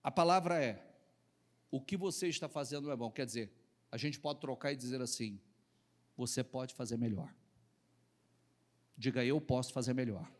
A palavra é: o que você está fazendo não é bom. Quer dizer, a gente pode trocar e dizer assim: você pode fazer melhor. Diga: eu posso fazer melhor.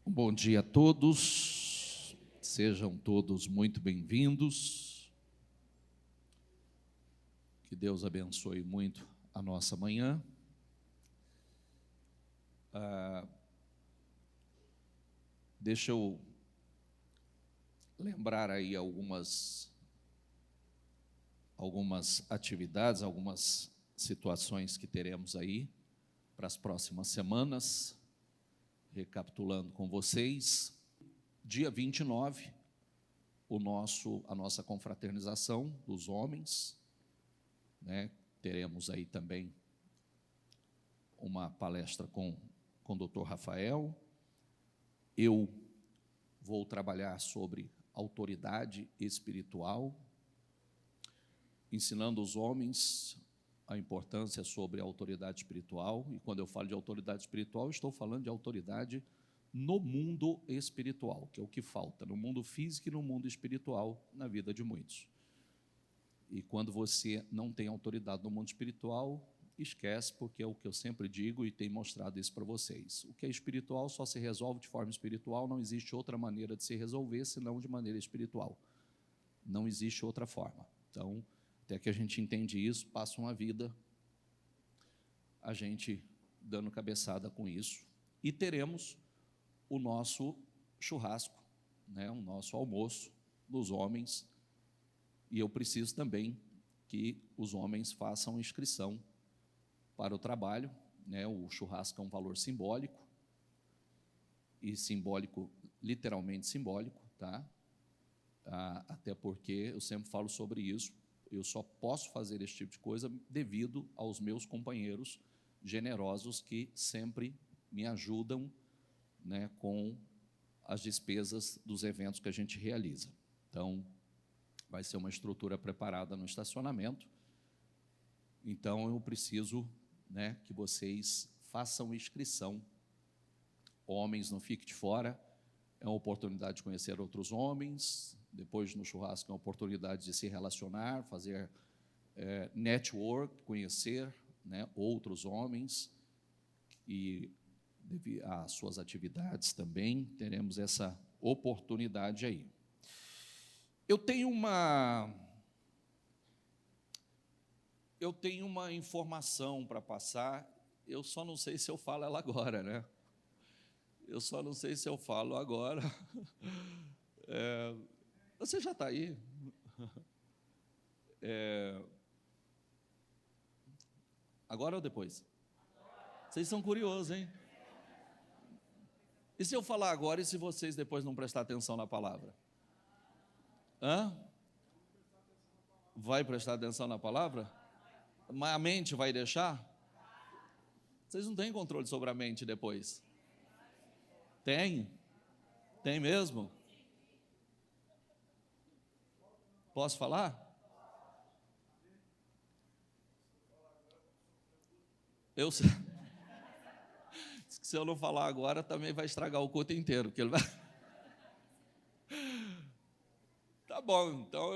Bom dia a todos, sejam todos muito bem-vindos. Que Deus abençoe muito a nossa manhã. Deixa eu lembrar aí algumas atividades, algumas situações que teremos aí para as próximas semanas. Recapitulando com vocês, dia 29, a nossa confraternização dos homens, né? Teremos aí também uma palestra com o Dr. Rafael. Eu vou trabalhar sobre autoridade espiritual, ensinando os homens a importância sobre a autoridade espiritual. E quando eu falo de autoridade espiritual, eu estou falando de autoridade no mundo espiritual, que é o que falta no mundo físico e no mundo espiritual na vida de muitos. E quando você não tem autoridade no mundo espiritual, esquece, porque é o que eu sempre digo e tenho mostrado isso para vocês. O que é espiritual só se resolve de forma espiritual, não existe outra maneira de se resolver senão de maneira espiritual. Não existe outra forma. Então, até que a gente entende isso, passa uma vida a gente dando cabeçada com isso. E teremos o nosso churrasco, né, o nosso almoço dos homens. E eu preciso também que os homens façam inscrição para o trabalho, né? O churrasco é um valor simbólico, e simbólico, literalmente simbólico, tá? Até porque eu sempre falo sobre isso. Eu só posso fazer esse tipo de coisa devido aos meus companheiros generosos que sempre me ajudam, né, com as despesas dos eventos que a gente realiza. Então, vai ser uma estrutura preparada no estacionamento. Então, eu preciso, né, que vocês façam inscrição. Homens, não fiquem de fora. É uma oportunidade de conhecer outros homens. Depois, no churrasco, é uma oportunidade de se relacionar, fazer network, conhecer, né, outros homens, e devido às suas atividades também, teremos essa oportunidade aí. Eu tenho uma informação para passar, eu só não sei se eu falo ela agora, né? Eu só não sei se eu falo agora. Você já está aí? Agora ou depois? Vocês são curiosos, hein? E se eu falar agora e se vocês depois não prestar atenção na palavra? Vai prestar atenção na palavra? Mas a mente vai deixar? Vocês não têm controle sobre a mente depois? Tem? Tem mesmo? Posso falar? Eu sei. Se eu não falar agora, também vai estragar o culto inteiro. Porque ele vai... Tá bom, então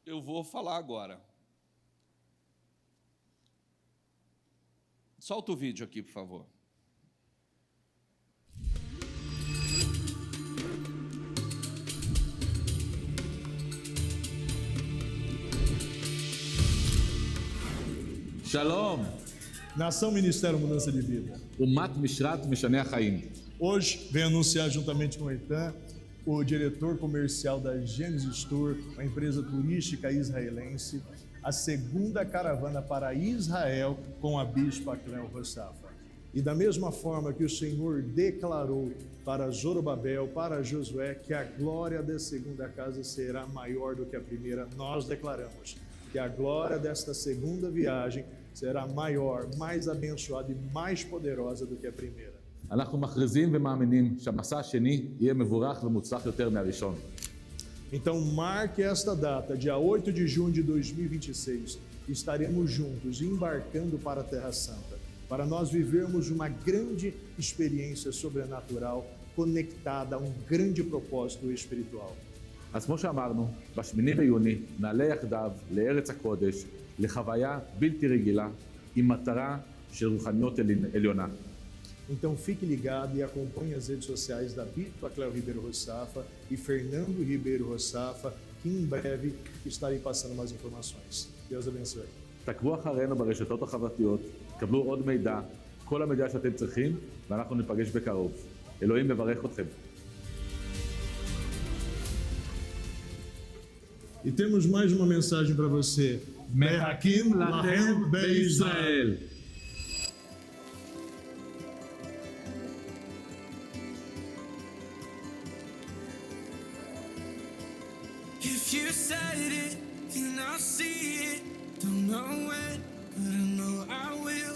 eu vou falar agora. Solta o vídeo aqui, por favor. Shalom. Nação Ministério Mudança de Vida. Umat Mishrat Mishanei Chaim. Hoje vem anunciar juntamente com o Eitan, o diretor comercial da Genesis Tour, uma empresa turística israelense, a segunda caravana para Israel com a bispa Cleo Rossafa. E da mesma forma que o Senhor declarou para Zorobabel, para Josué, que a glória da segunda casa será maior do que a primeira, nós declaramos que a glória desta segunda viagem será maior, mais abençoada e mais poderosa do que a primeira. אנחנו מכריזים ומאמינים שהמסע השני יהיה מבורך ומוצלח יותר מהראשון. Então, marque esta data, dia 8 de junho de 2026. Estaremos juntos, embarcando para a Terra Santa, para nós vivermos uma grande experiência sobrenatural conectada a um grande propósito espiritual. אז כמו שאמרנו, ב8 ביוני נעלה יחדיו לארץ הקודש, לחוויה בלתי רגילה, עם מטרה של רוחניות עליונה. Então fique ligado e acompanhe as redes sociais da Bispa Cléo Ribeiro Rossafa e Fernando Ribeiro Rossafa, que em breve estarei passando mais informações. Deus abençoe. תעקבו אחרינו ברשתות החברתיות, קבלו עוד מידע, כל המידע שאתם צריכים, ואנחנו ניפגש בקרוב. אלוהים מברך אתכם. E temos mais uma mensagem para você. מחכים לכם בישראל. If you said it, then I'll see it. Don't know when, but I know I will.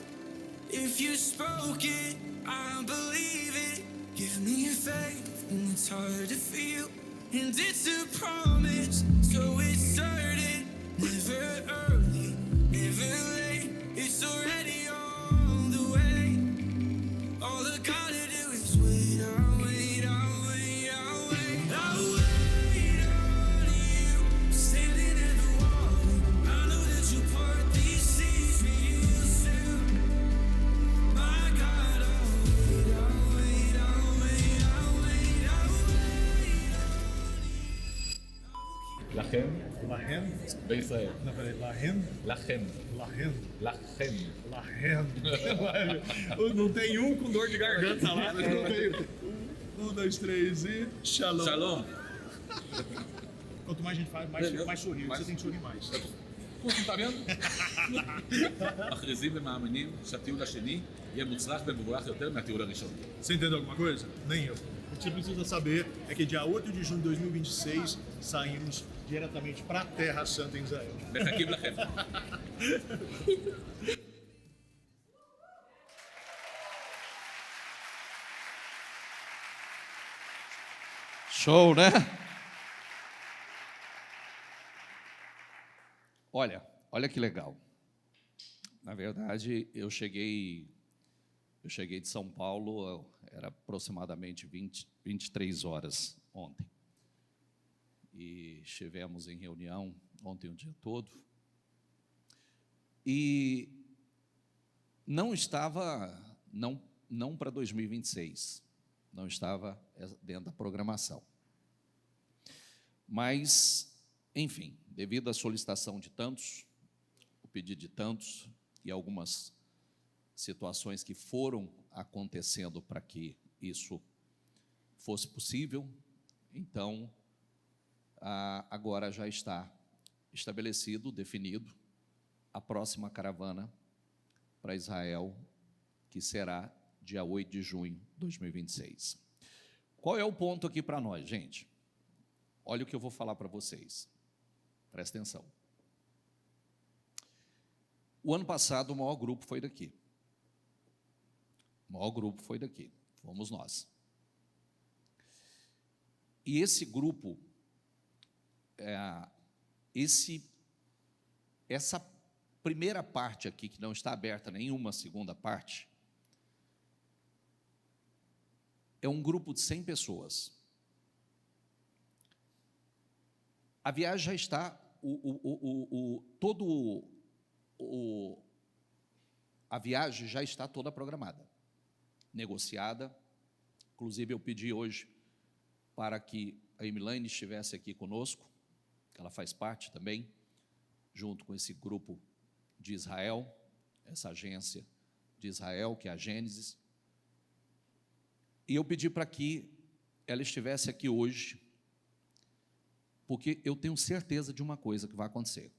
If you spoke it, I believe it. Give me faith when it's hard to feel. And it's a promise, so it's certain. Never early, never late. It's already on the way. All I gotta do is wait, I'll wait, I'll wait, I'll wait. I'll wait on you, standing at the wall. I know that you'll part these seas real soon. My God, I'll wait, I'll wait, I'll wait, I'll wait, I'll wait. לכם Lahem? בישראל. Não, peraí, Lahem? לכם. Lahem? לכם. Lahem. Não tem um com dor de garganta lá. Não tem. 1, 2, 3 e shalom. שלום. Quanto mais a gente faz, mais sorrir. Você tem que sorrir mais. אתה vendo? מכריזים ומאמינים שהטיול השני יהיה מוצלח ומבורך יותר מהטיול הראשון. Você entendeu alguma coisa? Nem eu. O que você precisa saber é que dia 8 de junho de 2026 saímos diretamente para a Terra Santa em Israel. מחכים לכם. Show, né? Olha que legal. Na verdade, eu cheguei de São Paulo, era aproximadamente 23 horas ontem. E estivemos em reunião ontem o dia todo. E não estava, não para 2026, não estava dentro da programação. Mas, enfim, devido à solicitação de tantos, o pedido de tantos e algumas situações que foram acontecendo para que isso fosse possível, então, agora já está estabelecido, definido, a próxima caravana para Israel, que será dia 8 de junho de 2026. Qual é o ponto aqui para nós, gente? Olha o que eu vou falar para vocês. Presta atenção. O ano passado, o maior grupo foi daqui. O maior grupo foi daqui. Fomos nós. E esse grupo, essa primeira parte aqui, que não está aberta nenhuma segunda parte, é um grupo de 100 pessoas. A viagem já está, a viagem já está toda programada, negociada. Inclusive, eu pedi hoje para que a Emilane estivesse aqui conosco, que ela faz parte também, junto com esse grupo de Israel, essa agência de Israel, que é a Gênesis. E eu pedi para que ela estivesse aqui hoje, porque eu tenho certeza de uma coisa que vai acontecer.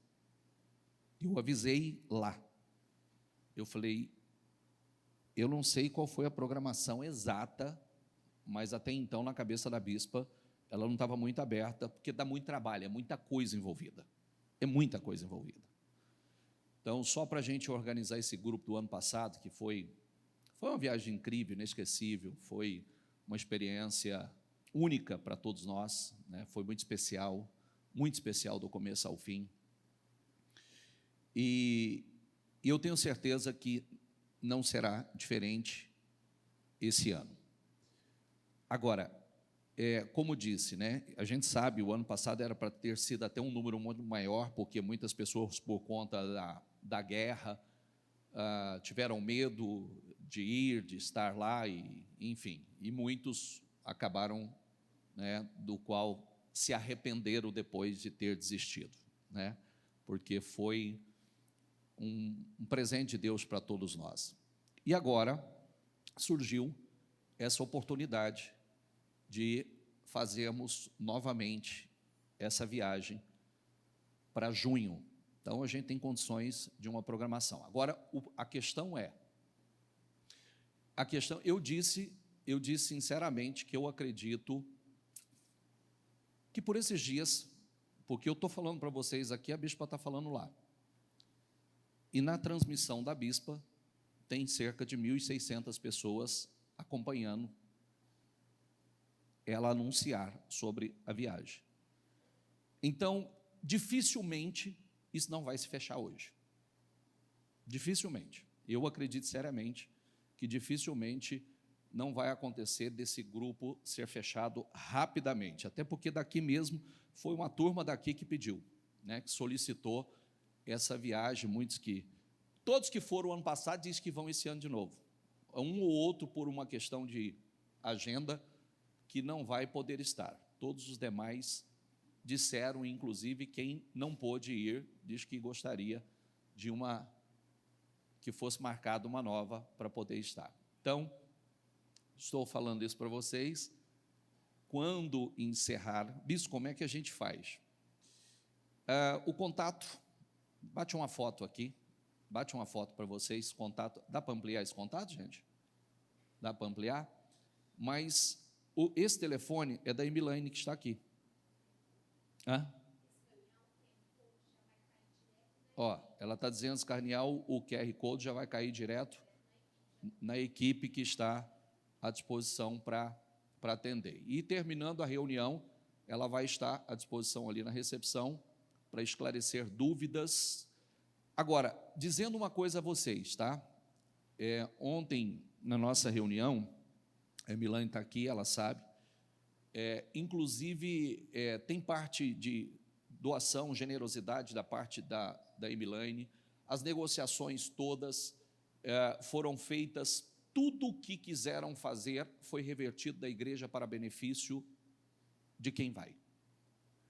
Eu avisei lá. Eu falei, eu não sei qual foi a programação exata, mas até então, na cabeça da bispa, ela não estava muito aberta, porque dá muito trabalho, é muita coisa envolvida. É muita coisa envolvida. Então, só para a gente organizar esse grupo do ano passado, que foi Foi uma viagem incrível, inesquecível, foi uma experiência única para todos nós, né? Foi muito especial do começo ao fim. E eu tenho certeza que não será diferente esse ano. Agora, como disse, né, a gente sabe, o ano passado era para ter sido até um número muito maior, porque muitas pessoas, por conta da guerra, tiveram medo de ir, de estar lá, enfim, e muitos acabaram, né, do qual se arrependeram depois de ter desistido, né, porque foi um presente de Deus para todos nós. E agora surgiu essa oportunidade de fazermos novamente essa viagem para junho. Então, a gente tem condições de uma programação. Agora, a questão, eu disse sinceramente que eu acredito que por esses dias, porque eu estou falando para vocês aqui, a bispa está falando lá. E na transmissão da bispa, tem cerca de 1.600 pessoas acompanhando ela anunciar sobre a viagem. Então, dificilmente, isso não vai se fechar hoje. Dificilmente. Eu acredito seriamente que dificilmente não vai acontecer desse grupo ser fechado rapidamente, até porque daqui mesmo foi uma turma daqui que pediu, né, que solicitou essa viagem, todos que foram ano passado dizem que vão esse ano de novo. Um ou outro, por uma questão de agenda, que não vai poder estar. Todos os demais disseram, inclusive quem não pôde ir, diz que gostaria de que fosse marcada uma nova para poder estar. Então, estou falando isso para vocês. Quando encerrar, bispo, como é que a gente faz? O contato, bate uma foto aqui, bate uma foto para vocês, contato, dá para ampliar esse contato, gente? Dá para ampliar? Mas esse telefone é da Emilaine, que está aqui. Ela está dizendo, escanear o QR Code já vai cair direto na equipe que está à disposição para atender. E terminando a reunião, ela vai estar à disposição ali na recepção para esclarecer dúvidas. Agora, dizendo uma coisa a vocês, tá? Ontem, na nossa reunião, a Emilaine está aqui, ela sabe, inclusive, tem parte de doação, generosidade da parte da Emilaine, as negociações todas foram feitas, tudo o que quiseram fazer foi revertido da igreja para benefício de quem vai.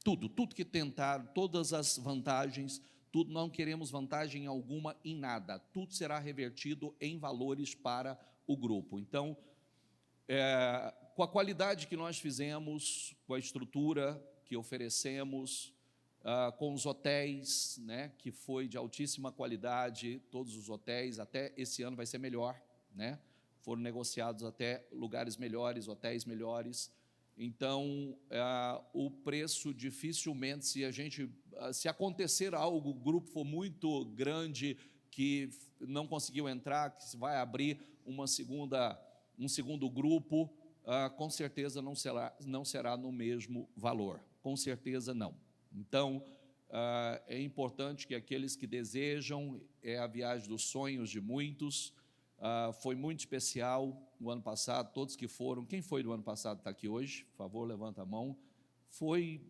Tudo que tentaram, todas as vantagens, tudo, não queremos vantagem alguma em nada, tudo será revertido em valores para o grupo. Então, com a qualidade que nós fizemos, com a estrutura que oferecemos, com os hotéis, né, que foi de altíssima qualidade, todos os hotéis, até esse ano vai ser melhor, né, foram negociados até lugares melhores, hotéis melhores. Então, o preço dificilmente, se acontecer algo, o grupo for muito grande, que não conseguiu entrar, que vai abrir um segundo grupo, com certeza não será no mesmo valor, com certeza não. Então, é importante que aqueles que desejam, a viagem dos sonhos de muitos, foi muito especial o ano passado, todos que foram, quem foi do ano passado está aqui hoje, por favor, levanta a mão, foi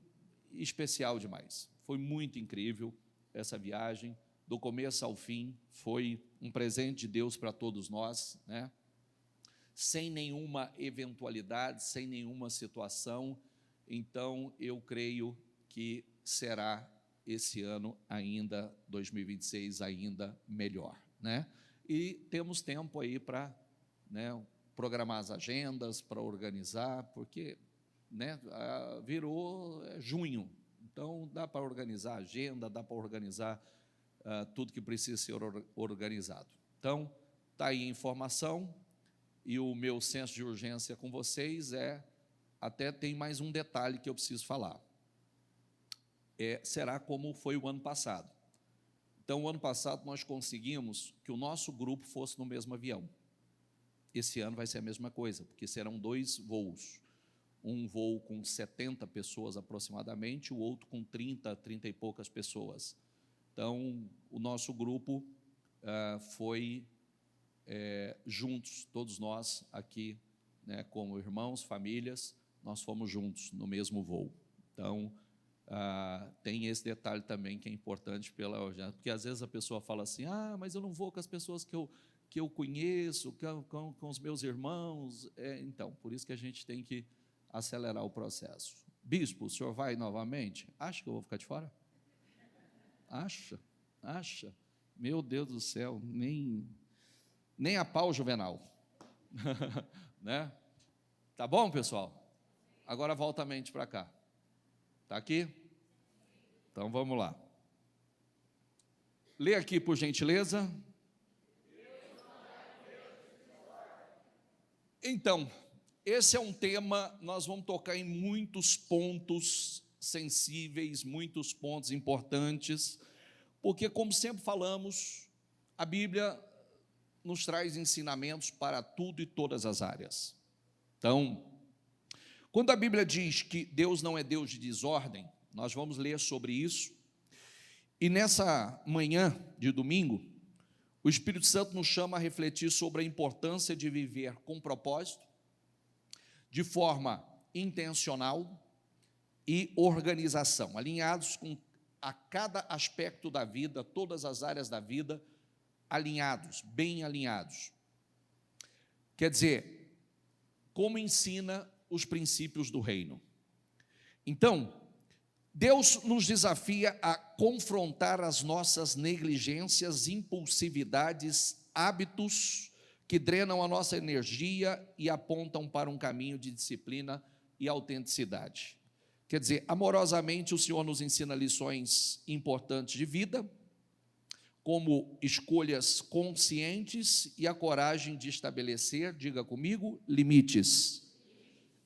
especial demais, foi muito incrível essa viagem, do começo ao fim, foi um presente de Deus para todos nós, né? Sem nenhuma eventualidade, sem nenhuma situação. Então, eu creio que será esse ano ainda, 2026, ainda melhor, né? E temos tempo aí para, né, programar as agendas, para organizar, porque, né, virou junho, então dá para organizar a agenda, dá para organizar tudo que precisa ser organizado. Então, está aí a informação. E o meu senso de urgência com vocês até tem mais um detalhe que eu preciso falar. Será como foi o ano passado. Então, o ano passado nós conseguimos que o nosso grupo fosse no mesmo avião. esse ano vai ser a mesma coisa, porque serão 2 voos. Um voo com 70 pessoas aproximadamente, o outro com 30 e poucas pessoas. Então, o nosso grupo foi juntos, todos nós aqui, né, como irmãos, famílias, nós fomos juntos no mesmo voo. Então, tem esse detalhe também que é importante, porque às vezes a pessoa fala assim, mas eu não vou com as pessoas que eu conheço, com os meus irmãos. Então, por isso que a gente tem que acelerar o processo. Bispo, o senhor vai novamente? Acha que eu vou ficar de fora? Acha? Meu Deus do céu, nem a pau, Juvenal. Né? Tá bom, pessoal? Agora volta a mente para cá. Está aqui? Então vamos lá. Lê aqui, por gentileza. Então, esse é um tema, nós vamos tocar em muitos pontos sensíveis, muitos pontos importantes, porque, como sempre falamos, a Bíblia nos traz ensinamentos para tudo e todas as áreas. Então, quando a Bíblia diz que Deus não é Deus de desordem, nós vamos ler sobre isso, e nessa manhã de domingo, o Espírito Santo nos chama a refletir sobre a importância de viver com propósito, de forma intencional e organização, alinhados a cada aspecto da vida, todas as áreas da vida, alinhados, bem alinhados. Quer dizer, como ensina os princípios do reino. Então, Deus nos desafia a confrontar as nossas negligências, impulsividades, hábitos que drenam a nossa energia e apontam para um caminho de disciplina e autenticidade. Quer dizer, amorosamente o Senhor nos ensina lições importantes de vida, como escolhas conscientes e a coragem de estabelecer, diga comigo, limites.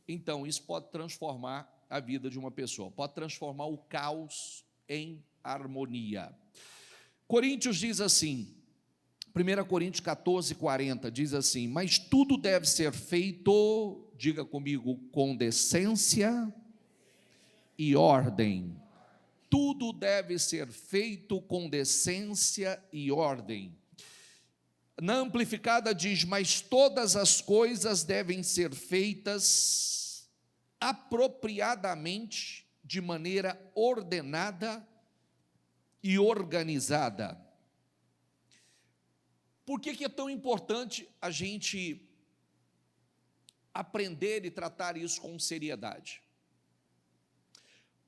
Então, isso pode transformar a vida de uma pessoa, pode transformar o caos em harmonia. Coríntios diz assim, 1 Coríntios 14, 40, diz assim, mas tudo deve ser feito, diga comigo, com decência e ordem. Tudo deve ser feito com decência e ordem. Na Amplificada diz, mas todas as coisas devem ser feitas apropriadamente, de maneira ordenada e organizada. Por que é tão importante a gente aprender e tratar isso com seriedade?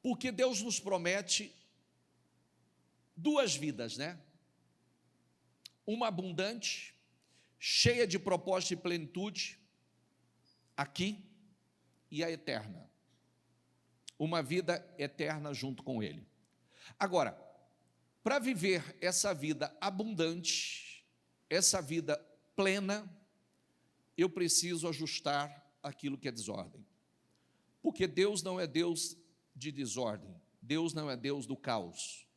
Porque Deus nos promete 2 vidas, né? Uma abundante, cheia de propósito e plenitude, aqui, e a eterna. Uma vida eterna junto com Ele. Agora, para viver essa vida abundante, essa vida plena, eu preciso ajustar aquilo que é desordem. Porque Deus não é Deus de desordem, Deus não é Deus do caos.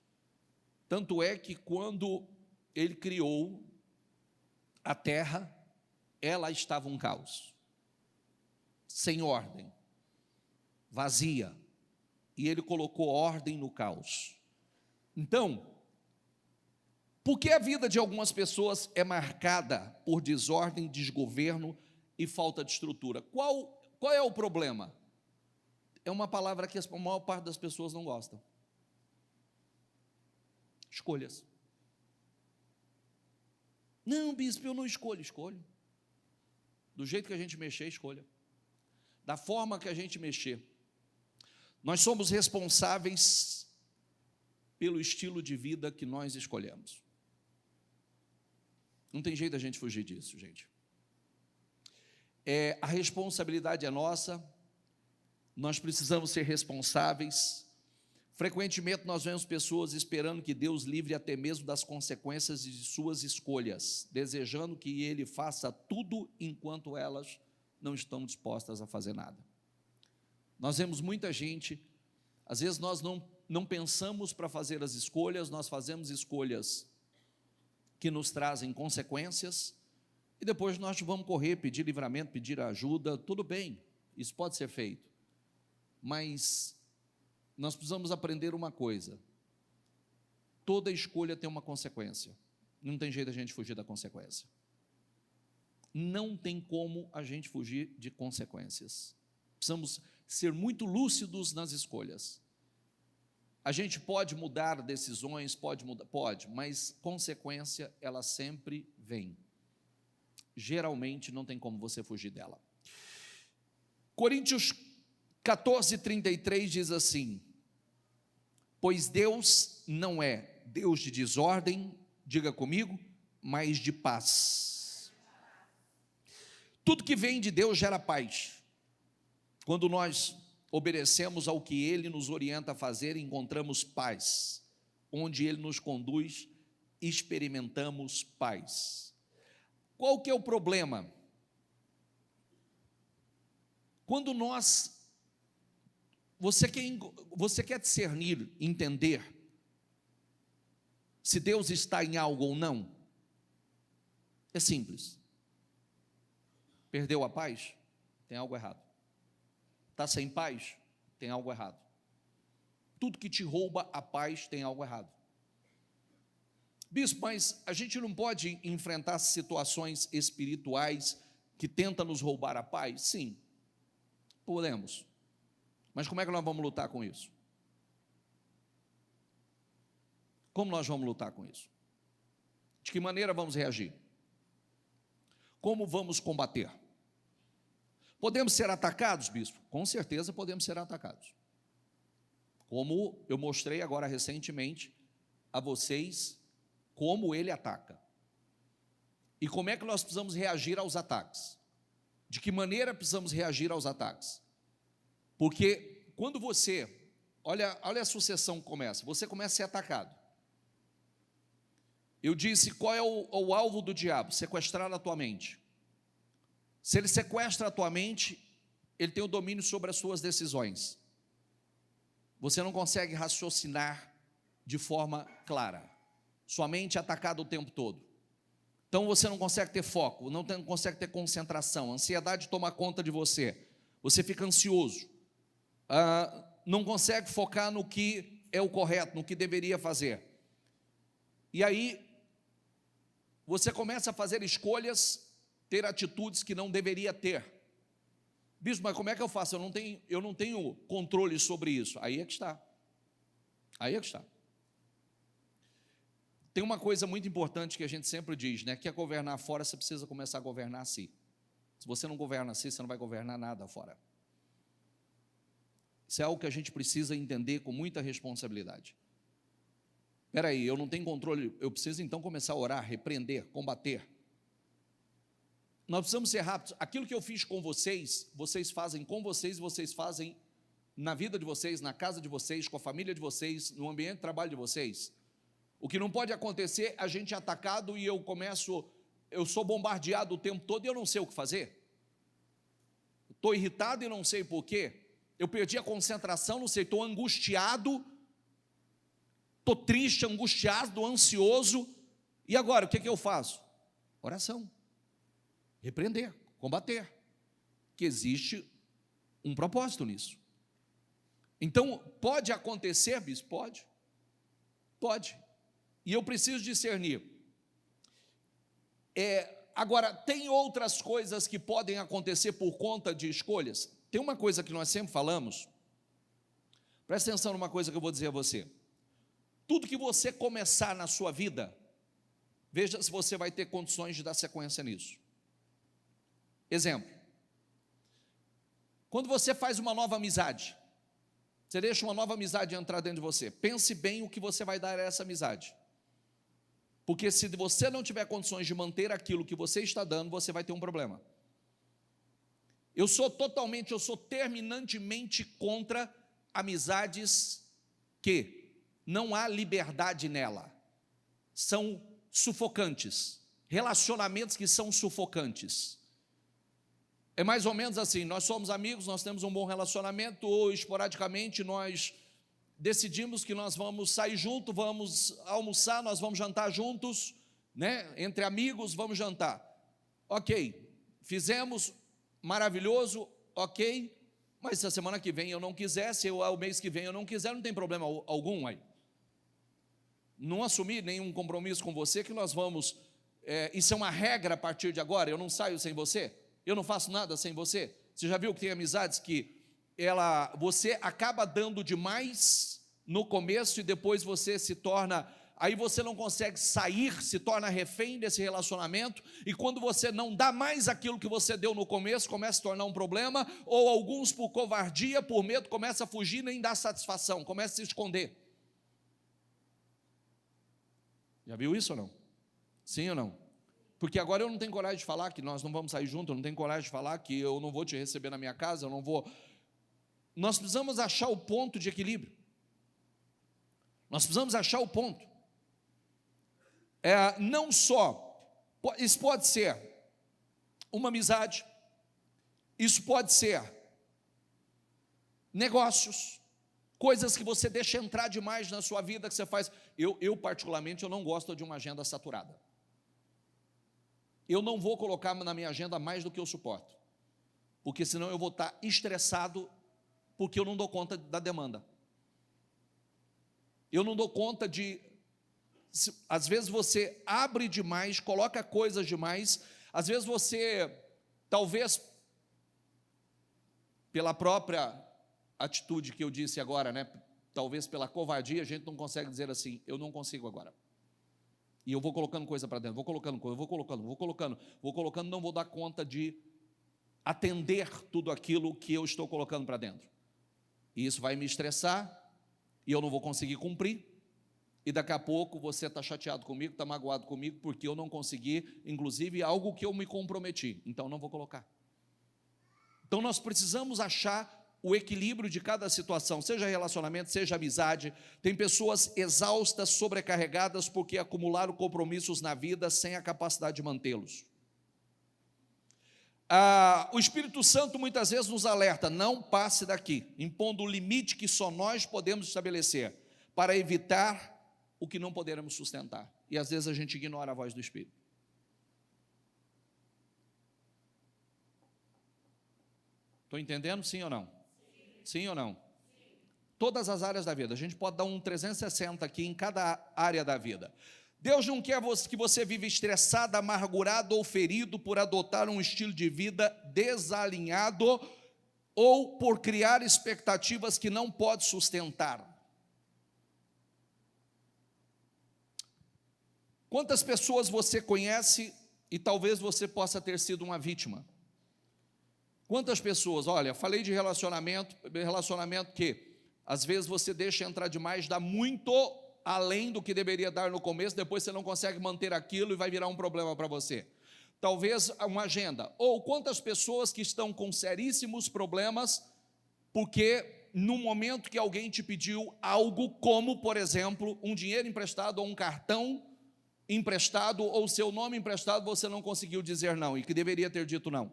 Tanto é que quando Ele criou a terra, ela estava um caos, sem ordem, vazia, e Ele colocou ordem no caos. Então, por que a vida de algumas pessoas é marcada por desordem, desgoverno e falta de estrutura? Qual é o problema? É uma palavra que a maior parte das pessoas não gostam. Escolhas. Não, bispo, eu não escolho. Do jeito que a gente mexer, escolha. Da forma que a gente mexer. Nós somos responsáveis pelo estilo de vida que nós escolhemos. Não tem jeito a gente fugir disso, gente. A responsabilidade é nossa, nós precisamos ser responsáveis. Frequentemente nós vemos pessoas esperando que Deus livre até mesmo das consequências de suas escolhas, desejando que Ele faça tudo enquanto elas não estão dispostas a fazer nada. Nós vemos muita gente, às vezes nós não pensamos para fazer as escolhas, nós fazemos escolhas que nos trazem consequências, e depois nós vamos correr, pedir livramento, pedir ajuda, tudo bem, isso pode ser feito. Mas nós precisamos aprender uma coisa: toda escolha tem uma consequência. Não tem jeito a gente fugir da consequência. Não tem como a gente fugir de consequências. Precisamos ser muito lúcidos nas escolhas. A gente pode mudar decisões, pode, mas consequência ela sempre vem. Geralmente não tem como você fugir dela. Coríntios 14:33 diz assim: pois Deus não é Deus de desordem, diga comigo, mas de paz. Tudo que vem de Deus gera paz. Quando nós obedecemos ao que Ele nos orienta a fazer, encontramos paz. Onde Ele nos conduz, experimentamos paz. Qual que é o problema? Quando você quer discernir, entender se Deus está em algo ou não, é simples. Perdeu a paz? Tem algo errado. Está sem paz? Tem algo errado. Tudo que te rouba a paz tem algo errado. Bispo, mas a gente não pode enfrentar situações espirituais que tentam nos roubar a paz? Sim, podemos. Mas como é que nós vamos lutar com isso? Como nós vamos lutar com isso? De que maneira vamos reagir? Como vamos combater? Podemos ser atacados, bispo? Com certeza podemos ser atacados. Como eu mostrei agora recentemente a vocês como ele ataca. E como é que nós precisamos reagir aos ataques? De que maneira precisamos reagir aos ataques? Porque quando você, olha a sucessão que começa, você começa a ser atacado. Eu disse, qual é o alvo do diabo? Sequestrar a tua mente. Se ele sequestra a tua mente, ele tem o domínio sobre as suas decisões. Você não consegue raciocinar de forma clara. Sua mente é atacada o tempo todo. Então você não consegue ter foco, não consegue ter concentração. A ansiedade toma conta de você. Você fica ansioso. Não consegue focar no que é o correto, no que deveria fazer. E aí, você começa a fazer escolhas, ter atitudes que não deveria ter. Bispo, mas como é que eu faço? Eu não tenho controle sobre isso. Aí é que está. Aí é que está. Tem uma coisa muito importante que a gente sempre diz, né? Quer governar fora, você precisa começar a governar a si. Se você não governa a si, você não vai governar nada fora. Isso é algo que a gente precisa entender com muita responsabilidade. Espera aí, eu não tenho controle, eu preciso então começar a orar, repreender, combater. Nós precisamos ser rápidos. Aquilo que eu fiz com vocês, vocês fazem com vocês, vocês fazem na vida de vocês, na casa de vocês, com a família de vocês, no ambiente de trabalho de vocês. O que não pode acontecer, a gente é atacado e eu sou bombardeado o tempo todo e eu não sei o que fazer. Estou irritado e não sei por quê. Eu perdi a concentração, não sei, estou angustiado, estou triste, angustiado, ansioso. E agora, o que eu faço? Oração. Repreender, combater. Que existe um propósito nisso. Então, pode acontecer, bispo? Pode. Pode. E eu preciso discernir. Agora, tem outras coisas que podem acontecer por conta de escolhas? Tem uma coisa que nós sempre falamos, presta atenção numa coisa que eu vou dizer a você. Tudo que você começar na sua vida, veja se você vai ter condições de dar sequência nisso. Exemplo, quando você faz uma nova amizade, você deixa uma nova amizade entrar dentro de você, pense bem o que você vai dar a essa amizade. Porque se você não tiver condições de manter aquilo que você está dando, você vai ter um problema. Eu sou terminantemente contra amizades que não há liberdade nela. São sufocantes. Relacionamentos que são sufocantes. É mais ou menos assim, nós somos amigos, nós temos um bom relacionamento, ou esporadicamente nós decidimos que nós vamos sair juntos, vamos almoçar, nós vamos jantar juntos, né? Entre amigos, vamos jantar. ok, fizemos, maravilhoso, ok, mas se a semana que vem eu não quiser, se o mês que vem eu não quiser, não tem problema algum aí. Não assumir nenhum compromisso com você que nós vamos, isso é uma regra a partir de agora, eu não saio sem você, eu não faço nada sem você. Você já viu que tem amizades que você acaba dando demais no começo e depois você se torna, aí você não consegue sair, se torna refém desse relacionamento, e quando você não dá mais aquilo que você deu no começo, começa a se tornar um problema, ou alguns por covardia, por medo, começa a fugir, nem dá satisfação, começa a se esconder. Já viu isso ou não? Sim ou não? Porque agora eu não tenho coragem de falar que nós não vamos sair juntos, eu não tenho coragem de falar que eu não vou te receber na minha casa, eu não vou. Nós precisamos achar o ponto de equilíbrio. Nós precisamos achar o ponto. Não só, isso pode ser uma amizade, isso pode ser negócios, coisas que você deixa entrar demais na sua vida, que você faz. Eu particularmente, eu não gosto de uma agenda saturada. Eu não vou colocar na minha agenda mais do que eu suporto, porque senão eu vou estar estressado, porque eu não dou conta da demanda. Eu não dou conta de, às vezes você abre demais, coloca coisas demais, às vezes você, talvez, pela própria atitude que eu disse agora, né? Talvez pela covardia, a gente não consegue dizer assim, eu não consigo agora. E eu vou colocando coisa para dentro, vou colocando coisa, vou colocando, não vou dar conta de atender tudo aquilo que eu estou colocando para dentro. E isso vai me estressar, e eu não vou conseguir cumprir, e daqui a pouco você está chateado comigo, está magoado comigo, porque eu não consegui, inclusive, algo que eu me comprometi, então não vou colocar. Então nós precisamos achar o equilíbrio de cada situação, seja relacionamento, seja amizade. Tem pessoas exaustas, sobrecarregadas, porque acumularam compromissos na vida sem a capacidade de mantê-los. O Espírito Santo muitas vezes nos alerta, não passe daqui, impondo o limite que só nós podemos estabelecer, para evitar o que não poderemos sustentar. E às vezes a gente ignora a voz do Espírito. Estou entendendo, sim ou não? Sim ou não? Sim. Todas as áreas da vida, a gente pode dar um 360 aqui em cada área da vida. Deus não quer que você viva estressado, amargurado ou ferido por adotar um estilo de vida desalinhado ou por criar expectativas que não pode sustentar. Quantas pessoas você conhece e talvez você possa ter sido uma vítima? Quantas pessoas, olha, falei de relacionamento que às vezes você deixa entrar demais, dá muito além do que deveria dar no começo, depois você não consegue manter aquilo e vai virar um problema para você. Talvez uma agenda, ou quantas pessoas que estão com seríssimos problemas, porque no momento que alguém te pediu algo, como por exemplo, um dinheiro emprestado ou um cartão emprestado, ou seu nome emprestado, você não conseguiu dizer não, e que deveria ter dito não.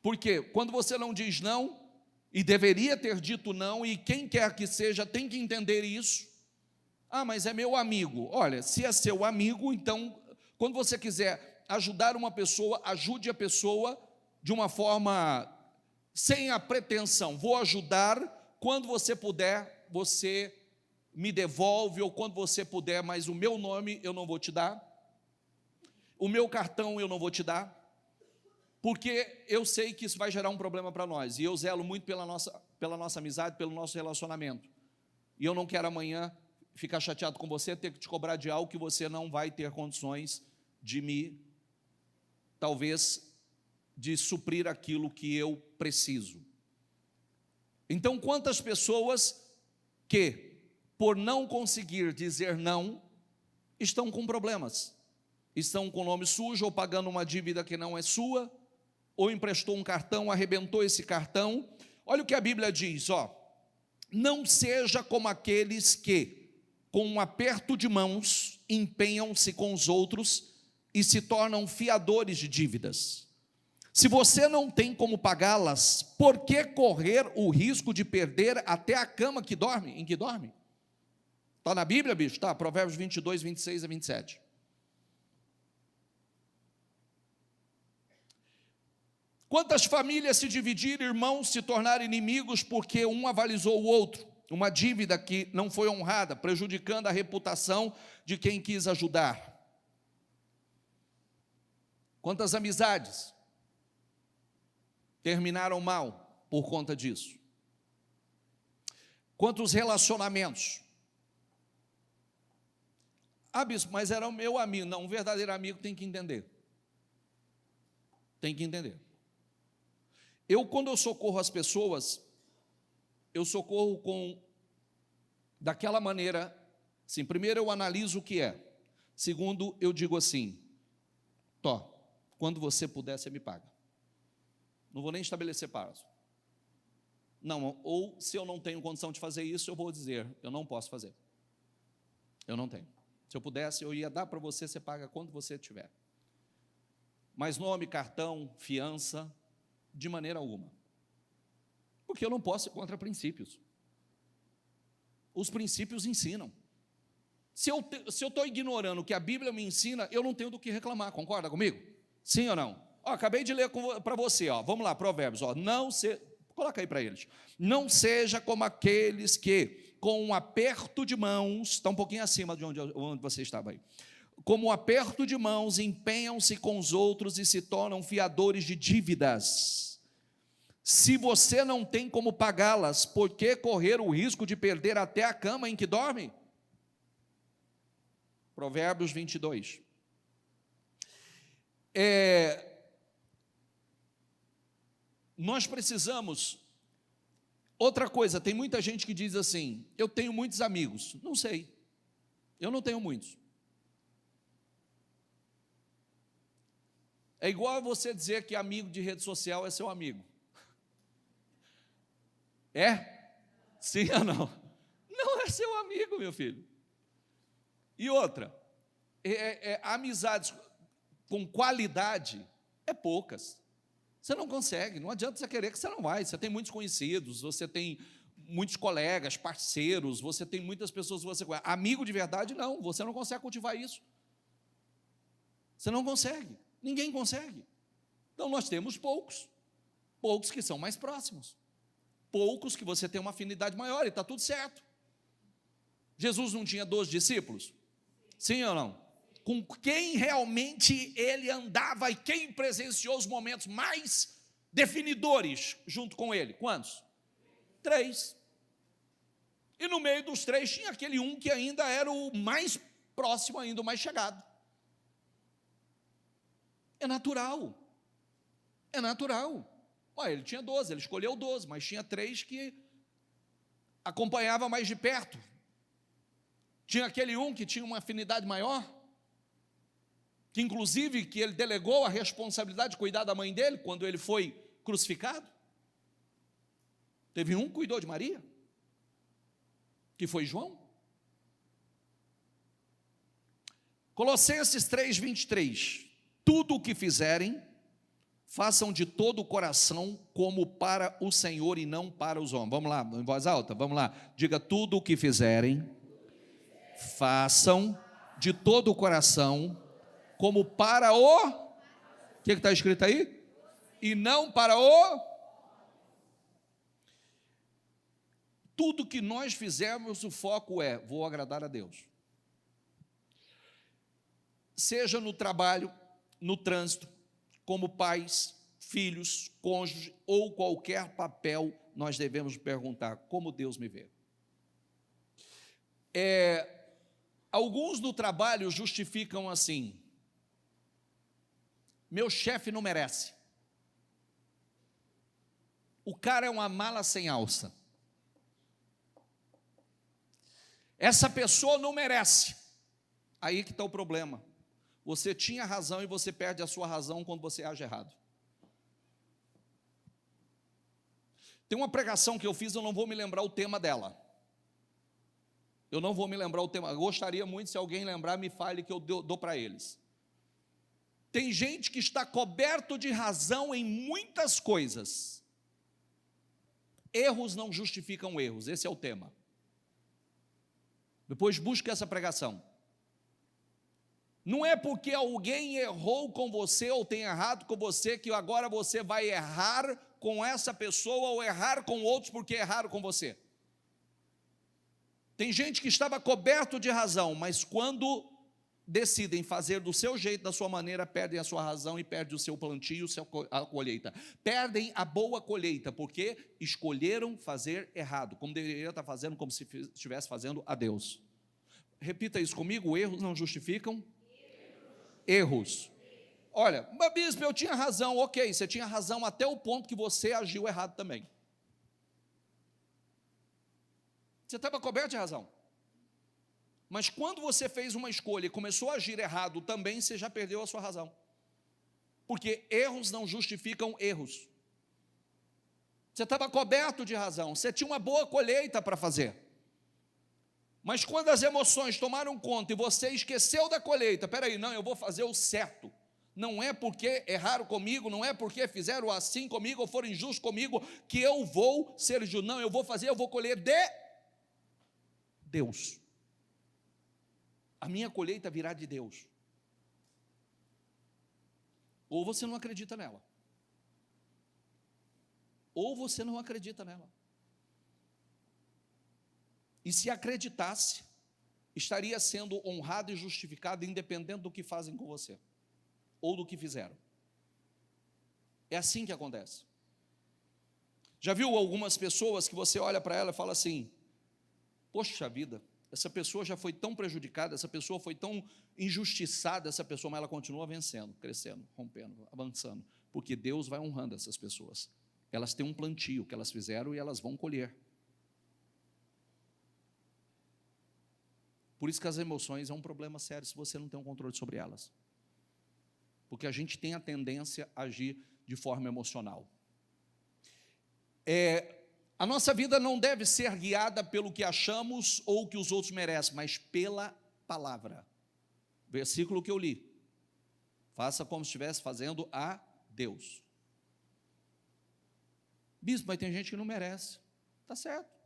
Porque quando você não diz não, e deveria ter dito não, e quem quer que seja tem que entender isso. Mas é meu amigo. Olha, se é seu amigo, então, quando você quiser ajudar uma pessoa, ajude a pessoa de uma forma sem a pretensão. Vou ajudar, quando você puder, você me devolve, ou quando você puder, mas o meu nome eu não vou te dar, o meu cartão eu não vou te dar, porque eu sei que isso vai gerar um problema para nós, e eu zelo muito pela nossa amizade, pelo nosso relacionamento, e eu não quero amanhã ficar chateado com você, ter que te cobrar de algo que você não vai ter condições de talvez, de suprir aquilo que eu preciso. Então, quantas pessoas que, por não conseguir dizer não, estão com problemas, estão com o nome sujo, ou pagando uma dívida que não é sua, ou emprestou um cartão, arrebentou esse cartão. Olha o que a Bíblia diz, não seja como aqueles que, com um aperto de mãos, empenham-se com os outros e se tornam fiadores de dívidas. Se você não tem como pagá-las, por que correr o risco de perder até a cama em que dorme? Está na Bíblia, bicho? Está, Provérbios 22, 26 a 27. Quantas famílias se dividiram, irmãos se tornaram inimigos porque um avalizou o outro, uma dívida que não foi honrada, prejudicando a reputação de quem quis ajudar. Quantas amizades terminaram mal por conta disso? Quantos relacionamentos? Ah, bispo, mas era o meu amigo. Não, um verdadeiro amigo tem que entender. Tem que entender. Quando eu socorro as pessoas, eu socorro daquela maneira, assim, primeiro eu analiso o que é. Segundo, eu digo assim, quando você puder, você me paga. Não vou nem estabelecer prazo. Não, ou se eu não tenho condição de fazer isso, eu vou dizer, eu não posso fazer. Eu não tenho. Se eu pudesse, eu ia dar para você, você paga quando você tiver. Mas nome, cartão, fiança, de maneira alguma. Porque eu não posso ir contra princípios. Os princípios ensinam. Se eu estou ignorando o que a Bíblia me ensina, eu não tenho do que reclamar, concorda comigo? Sim ou não? Acabei de ler para você, vamos lá, Provérbios, coloca aí para eles. Não seja como aqueles que, com um aperto de mãos, está um pouquinho acima de onde você estava aí, como um aperto de mãos, empenham-se com os outros e se tornam fiadores de dívidas. Se você não tem como pagá-las, por que correr o risco de perder até a cama em que dorme? Provérbios 22. Nós precisamos. Outra coisa, tem muita gente que diz assim, eu tenho muitos amigos. Não sei, eu não tenho muitos. É igual a você dizer que amigo de rede social é seu amigo. É? Sim ou não? Não é seu amigo, meu filho. E outra, amizades com qualidade é poucas. Você não consegue, não adianta você querer que você não vai. Você tem muitos conhecidos, você tem muitos colegas, parceiros, você tem muitas pessoas que você conhece. Amigo de verdade, não, você não consegue cultivar isso. Você não consegue, ninguém consegue. Então nós temos poucos que são mais próximos, poucos que você tem uma afinidade maior e está tudo certo. Jesus não tinha 12 discípulos? Sim ou não? Com quem realmente ele andava e quem presenciou os momentos mais definidores junto com ele? Quantos? 3. E no meio dos 3 tinha aquele um que ainda era o mais próximo, ainda o mais chegado. É natural. É natural. Ele tinha 12, ele escolheu 12, mas tinha 3 que acompanhava mais de perto. Tinha aquele um que tinha uma afinidade maior, que inclusive que ele delegou a responsabilidade de cuidar da mãe dele quando ele foi crucificado. Teve um que cuidou de Maria, que foi João. Colossenses 3:23, tudo o que fizerem, façam de todo o coração como para o Senhor e não para os homens. Vamos lá, em voz alta, vamos lá. Diga, tudo o que fizerem, façam de todo o coração, como para o que está escrito aí? E não para o. Tudo que nós fizermos, o foco é, vou agradar a Deus. Seja no trabalho, no trânsito, como pais, filhos, cônjuge ou qualquer papel, nós devemos perguntar, como Deus me vê? Alguns no trabalho justificam assim, meu chefe não merece, o cara é uma mala sem alça, essa pessoa não merece. Aí que está o problema, você tinha razão e você perde a sua razão quando você age errado. Tem uma pregação que eu fiz, eu não vou me lembrar o tema dela. Eu não vou me lembrar o tema. Eu gostaria muito, se alguém lembrar, me fale que eu dou para eles. Tem gente que está coberto de razão em muitas coisas. Erros não justificam erros, esse é o tema. Depois busque essa pregação. Não é porque alguém errou com você ou tem errado com você que agora você vai errar com essa pessoa ou errar com outros porque erraram com você. Tem gente que estava coberto de razão, mas quando decidem fazer do seu jeito, da sua maneira, perdem a sua razão e perdem o seu plantio, a colheita. Perdem a boa colheita, porque escolheram fazer errado, como deveria estar fazendo, como se estivesse fazendo a Deus. Repita isso comigo: erros não justificam erros. Olha, mas bispo, eu tinha razão. Ok, você tinha razão até o ponto que você agiu errado também. Você estava coberto de razão. Mas quando você fez uma escolha e começou a agir errado também, você já perdeu a sua razão. Porque erros não justificam erros. Você estava coberto de razão, você tinha uma boa colheita para fazer. Mas quando as emoções tomaram conta e você esqueceu da colheita, peraí, não, eu vou fazer o certo. Não é porque erraram comigo, não é porque fizeram assim comigo ou foram injustos comigo que eu vou ser justo. Não, eu vou fazer, eu vou colher de Deus. A minha colheita virá de Deus. Ou você não acredita nela. Ou você não acredita nela. E se acreditasse, estaria sendo honrado e justificado, independente do que fazem com você, ou do que fizeram. É assim que acontece. Já viu algumas pessoas que você olha para ela e fala assim: poxa vida, essa pessoa já foi tão prejudicada, essa pessoa foi tão injustiçada, essa pessoa, mas ela continua vencendo, crescendo, rompendo, avançando, porque Deus vai honrando essas pessoas. Elas têm um plantio que elas fizeram e elas vão colher. Por isso que as emoções é um problema sério se você não tem um controle sobre elas. Porque a gente tem a tendência a agir de forma emocional. A nossa vida não deve ser guiada pelo que achamos ou o que os outros merecem, mas pela palavra. Versículo que eu li. Faça como se estivesse fazendo a Deus. Bispo, mas tem gente que não merece. Está certo.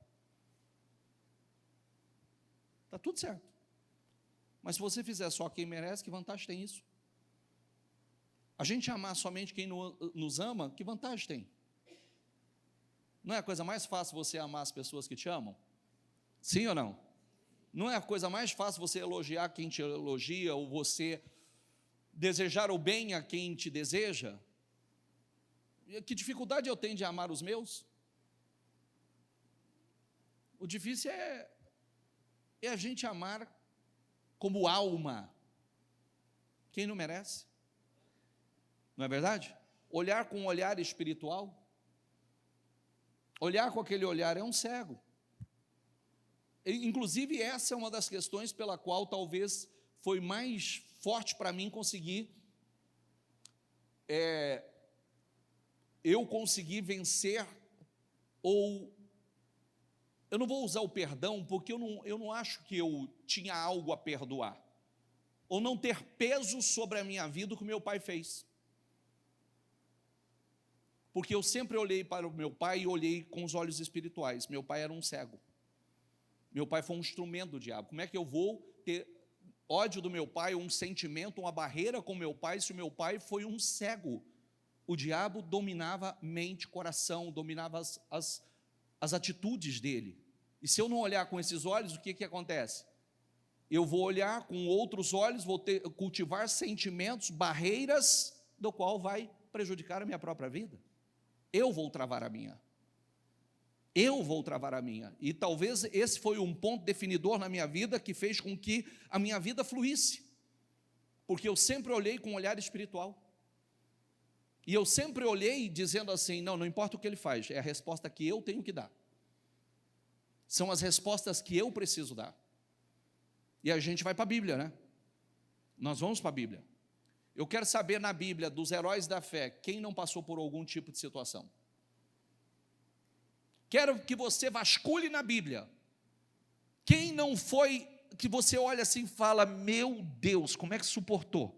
Está tudo certo. Mas se você fizer só quem merece, que vantagem tem isso? A gente amar somente quem nos ama, que vantagem tem? Não é a coisa mais fácil você amar as pessoas que te amam? Sim ou não? Não é a coisa mais fácil você elogiar quem te elogia, ou você desejar o bem a quem te deseja? Que dificuldade eu tenho de amar os meus? O difícil é a gente amar como alma quem não merece. Não é verdade? Olhar com um olhar espiritual. Olhar com aquele olhar é um cego. Inclusive, essa é uma das questões pela qual talvez foi mais forte para mim conseguir, eu consegui vencer, ou, eu não vou usar o perdão, porque eu não acho que eu tinha algo a perdoar, ou não ter peso sobre a minha vida o que meu pai fez. Porque eu sempre olhei para o meu pai e olhei com os olhos espirituais. Meu pai era um cego. Meu pai foi um instrumento do diabo. Como é que eu vou ter ódio do meu pai, um sentimento, uma barreira com meu pai, se o meu pai foi um cego? O diabo dominava mente, coração, dominava as atitudes dele. E se eu não olhar com esses olhos, o que acontece? Eu vou olhar com outros olhos, vou cultivar sentimentos, barreiras, do qual vai prejudicar a minha própria vida. Eu vou travar a minha. Eu vou travar a minha. E talvez esse foi um ponto definidor na minha vida que fez com que a minha vida fluísse. Porque eu sempre olhei com um olhar espiritual. E eu sempre olhei dizendo assim, não importa o que ele faz, é a resposta que eu tenho que dar. São as respostas que eu preciso dar. E a gente vai para a Bíblia, né? Nós vamos para a Bíblia. Eu quero saber na Bíblia, dos heróis da fé, quem não passou por algum tipo de situação. Quero que você vasculhe na Bíblia. Quem não foi, que você olha assim e fala, meu Deus, como é que suportou?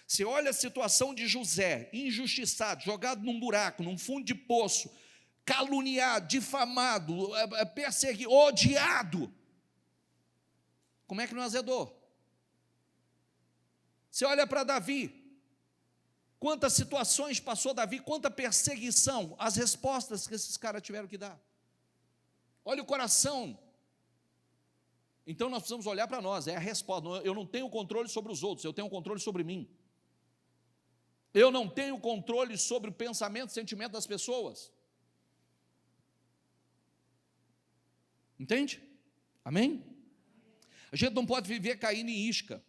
Você olha a situação de José, injustiçado, jogado num buraco, num fundo de poço, caluniado, difamado, perseguido, odiado. Como é que não azedou? Você olha para Davi, quantas situações passou Davi, quanta perseguição, as respostas que esses caras tiveram que dar. Olha o coração. Então nós precisamos olhar para nós, é a resposta. Eu não tenho controle sobre os outros, eu tenho controle sobre mim. Eu não tenho controle sobre o pensamento e sentimento das pessoas. Entende? Amém? A gente não pode viver caindo em isca.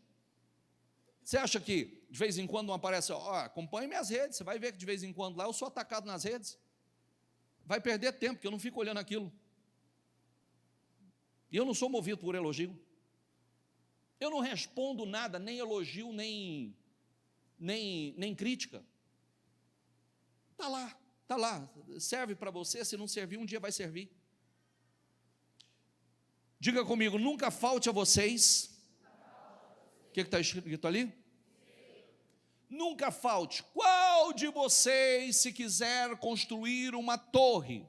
Você acha que de vez em quando não aparece, acompanhe minhas redes, você vai ver que de vez em quando lá eu sou atacado nas redes. Vai perder tempo, porque eu não fico olhando aquilo. E eu não sou movido por elogio. Eu não respondo nada, nem elogio, nem crítica. Está lá, serve para você, se não servir, um dia vai servir. Diga comigo, nunca falte a vocês. O que está escrito ali? Nunca falte. Qual de vocês, se quiser construir uma torre,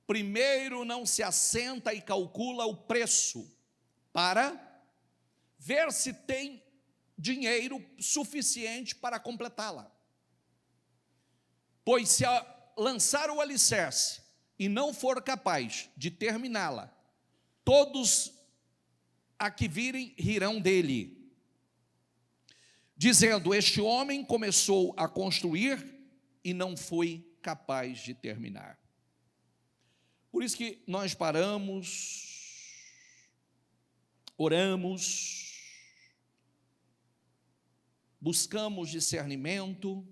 primeiro não se assenta e calcula o preço, para ver se tem dinheiro suficiente para completá-la? Pois se lançar o alicerce e não for capaz de terminá-la, todos a que virem rirão dele, dizendo: este homem começou a construir e não foi capaz de terminar. Por isso que nós paramos, oramos, buscamos discernimento.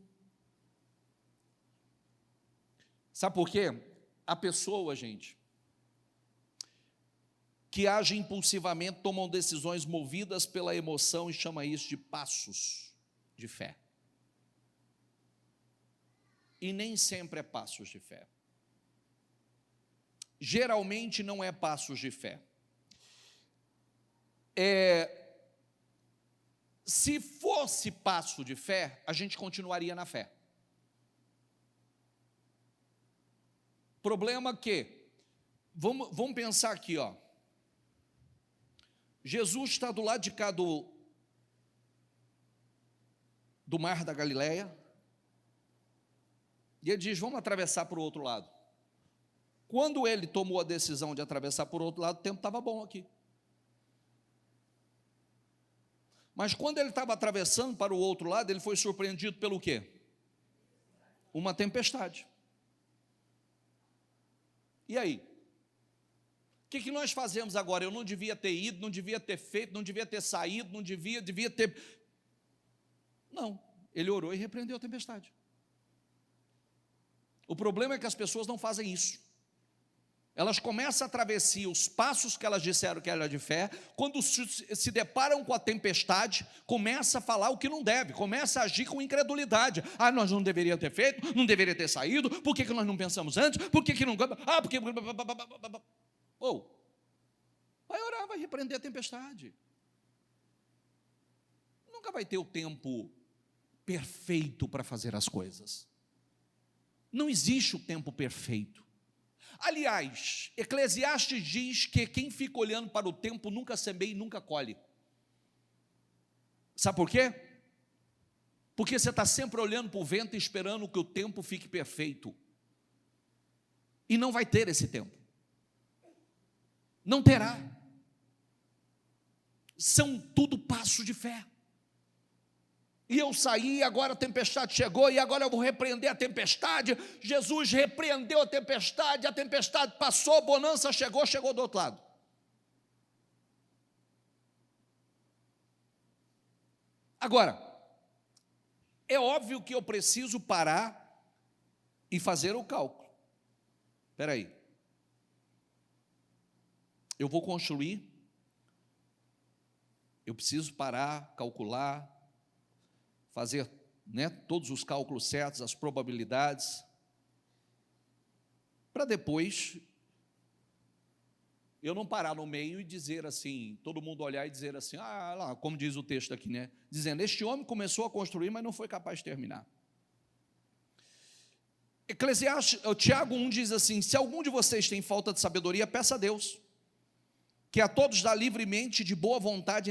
Sabe por quê? A pessoa, gente, que age impulsivamente, tomam decisões movidas pela emoção e chama isso de passos de fé. E nem sempre é passos de fé. Geralmente não é passos de fé. Se fosse passo de fé, a gente continuaria na fé. Problema que, vamos pensar aqui, Jesus está do lado de cá do mar da Galileia, e ele diz: vamos atravessar para o outro lado. Quando ele tomou a decisão de atravessar para o outro lado, o tempo estava bom aqui. Mas quando ele estava atravessando para o outro lado, ele foi surpreendido pelo quê? Uma tempestade. E aí? O que nós fazemos agora? Eu não devia ter ido, não devia ter feito, não devia ter saído, não devia ter... Não, ele orou e repreendeu a tempestade. O problema é que as pessoas não fazem isso. Elas começam a travessia, os passos que elas disseram que era de fé, quando se deparam com a tempestade, começa a falar o que não deve, começa a agir com incredulidade. Nós não deveríamos ter feito, não deveria ter saído, por que nós não pensamos antes, por que não... porque... vai orar, vai repreender a tempestade. Nunca vai ter o tempo perfeito para fazer as coisas. Não existe o tempo perfeito. Aliás, Eclesiastes diz que quem fica olhando para o tempo nunca semeia e nunca colhe. Sabe por quê? Porque você está sempre olhando para o vento e esperando que o tempo fique perfeito. E não vai ter esse tempo. Não terá. São tudo passos de fé. E eu saí, agora a tempestade chegou, e agora eu vou repreender a tempestade. Jesus repreendeu a tempestade passou, bonança chegou do outro lado. Agora, é óbvio que eu preciso parar e fazer o cálculo. Espera aí. Eu vou construir, eu preciso parar, calcular, fazer todos os cálculos certos, as probabilidades, para depois eu não parar no meio e dizer assim, todo mundo olhar e dizer assim, lá, como diz o texto aqui, dizendo: este homem começou a construir, mas não foi capaz de terminar. Tiago 1 diz assim: se algum de vocês tem falta de sabedoria, peça a Deus, que a todos dá livremente, de boa vontade,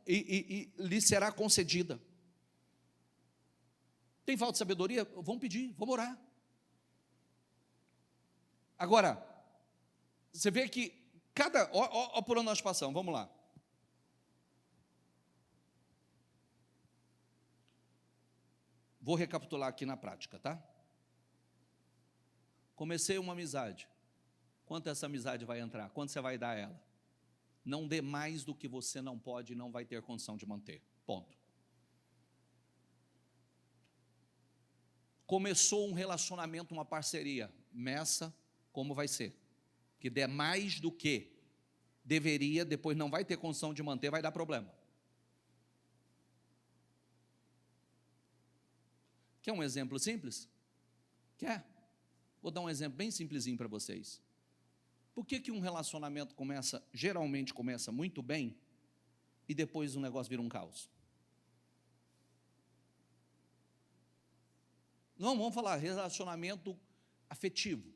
e lhe será concedida. Tem falta de sabedoria? Vamos pedir, vamos orar. Agora, você vê que ó por onde nós passamos, vamos lá. Vou recapitular aqui na prática, tá? Comecei uma amizade. Quanto essa amizade vai entrar? Quanto você vai dar a ela? Não dê mais do que você não pode e não vai ter condição de manter. Ponto. Começou um relacionamento, uma parceria. Meça como vai ser. Que der mais do que deveria, depois não vai ter condição de manter, vai dar problema. Quer um exemplo simples? Quer? Vou dar um exemplo bem simplesinho para vocês. Por que um relacionamento geralmente começa muito bem e depois o negócio vira um caos? Não, vamos falar relacionamento afetivo,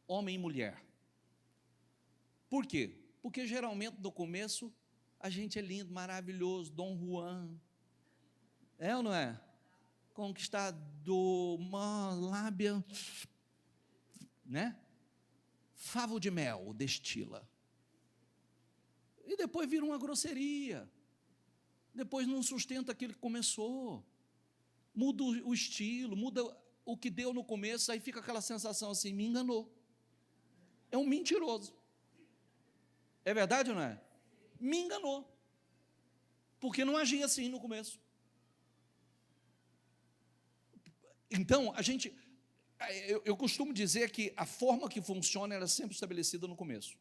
homem e mulher. Por quê? Porque geralmente no começo a gente é lindo, maravilhoso, Dom Juan, é ou não é? Conquistador, uma lábia, né? Favo de mel destila. E depois vira uma grosseria. Depois não sustenta aquilo que começou. Muda o estilo, muda o que deu no começo, aí fica aquela sensação assim, me enganou. É um mentiroso. É verdade ou não é? Me enganou. Porque não agia assim no começo. Então, eu costumo dizer que a forma que funciona era sempre estabelecida no começo.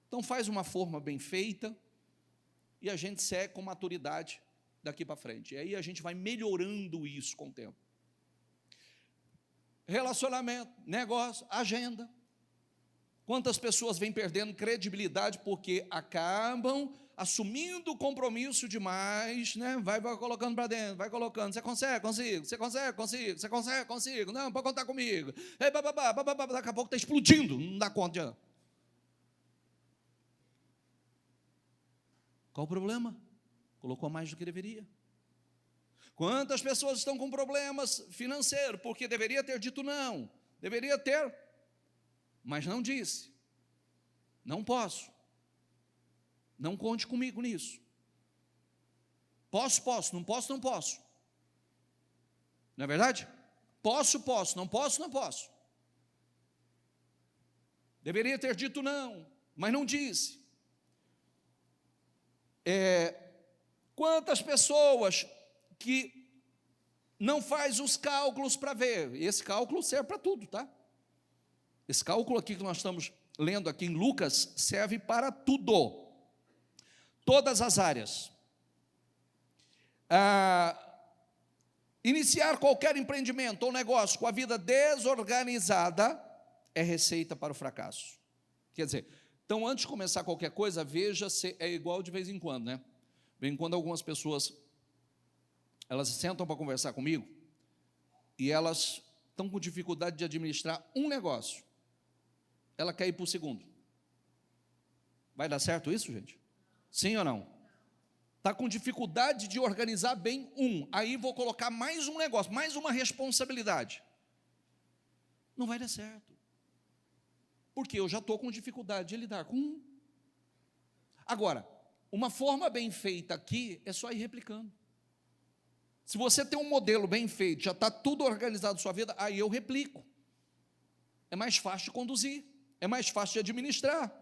Então faz uma forma bem feita e a gente segue com maturidade daqui para frente. E aí a gente vai melhorando isso com o tempo. Relacionamento, negócio, agenda. Quantas pessoas vêm perdendo credibilidade porque acabam assumindo compromisso demais, né? Vai colocando para dentro, vai colocando, você consegue, consigo, você consegue, consigo, você consegue, consigo, não, pode contar comigo. Ei, daqui a pouco está explodindo, não dá conta. Qual o problema? Colocou mais do que deveria. Quantas pessoas estão com problemas financeiros, porque deveria ter dito não, deveria ter, mas não disse, não posso. Não conte comigo nisso. Posso, não posso, não posso. Não é verdade? Posso, não posso, não posso. Deveria ter dito não, mas não disse. Quantas pessoas que não faz os cálculos para ver, e esse cálculo serve para tudo, tá? Esse cálculo aqui que nós estamos lendo aqui em Lucas serve para tudo. Todas as áreas. Iniciar qualquer empreendimento ou negócio com a vida desorganizada é receita para o fracasso. Quer dizer, então antes de começar qualquer coisa, veja se é igual de vez em quando, né? De vez em quando algumas pessoas, elas sentam para conversar comigo e elas estão com dificuldade de administrar um negócio. Ela quer ir para o segundo. Vai dar certo isso, gente? Sim ou não? Está com dificuldade de organizar bem aí vou colocar mais um negócio, mais uma responsabilidade. Não vai dar certo. Porque eu já estou com dificuldade de lidar com um. Agora, uma forma bem feita aqui é só ir replicando. Se você tem um modelo bem feito, já está tudo organizado na sua vida, aí eu replico. É mais fácil de conduzir, é mais fácil de administrar.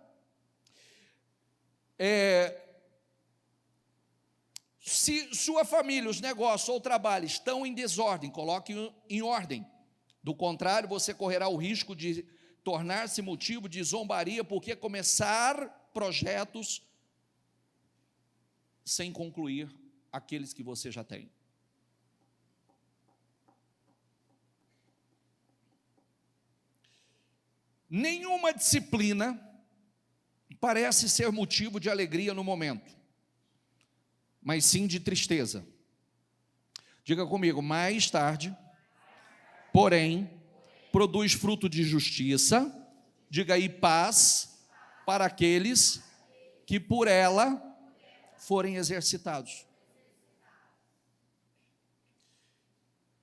Se sua família, os negócios ou trabalho estão em desordem, coloque em ordem. Do contrário, você correrá o risco de tornar-se motivo de zombaria, porque começar projetos sem concluir aqueles que você já tem. Nenhuma disciplina parece ser motivo de alegria no momento, mas sim de tristeza. Diga comigo, mais tarde, porém, produz fruto de justiça, diga aí, paz para aqueles que por ela forem exercitados.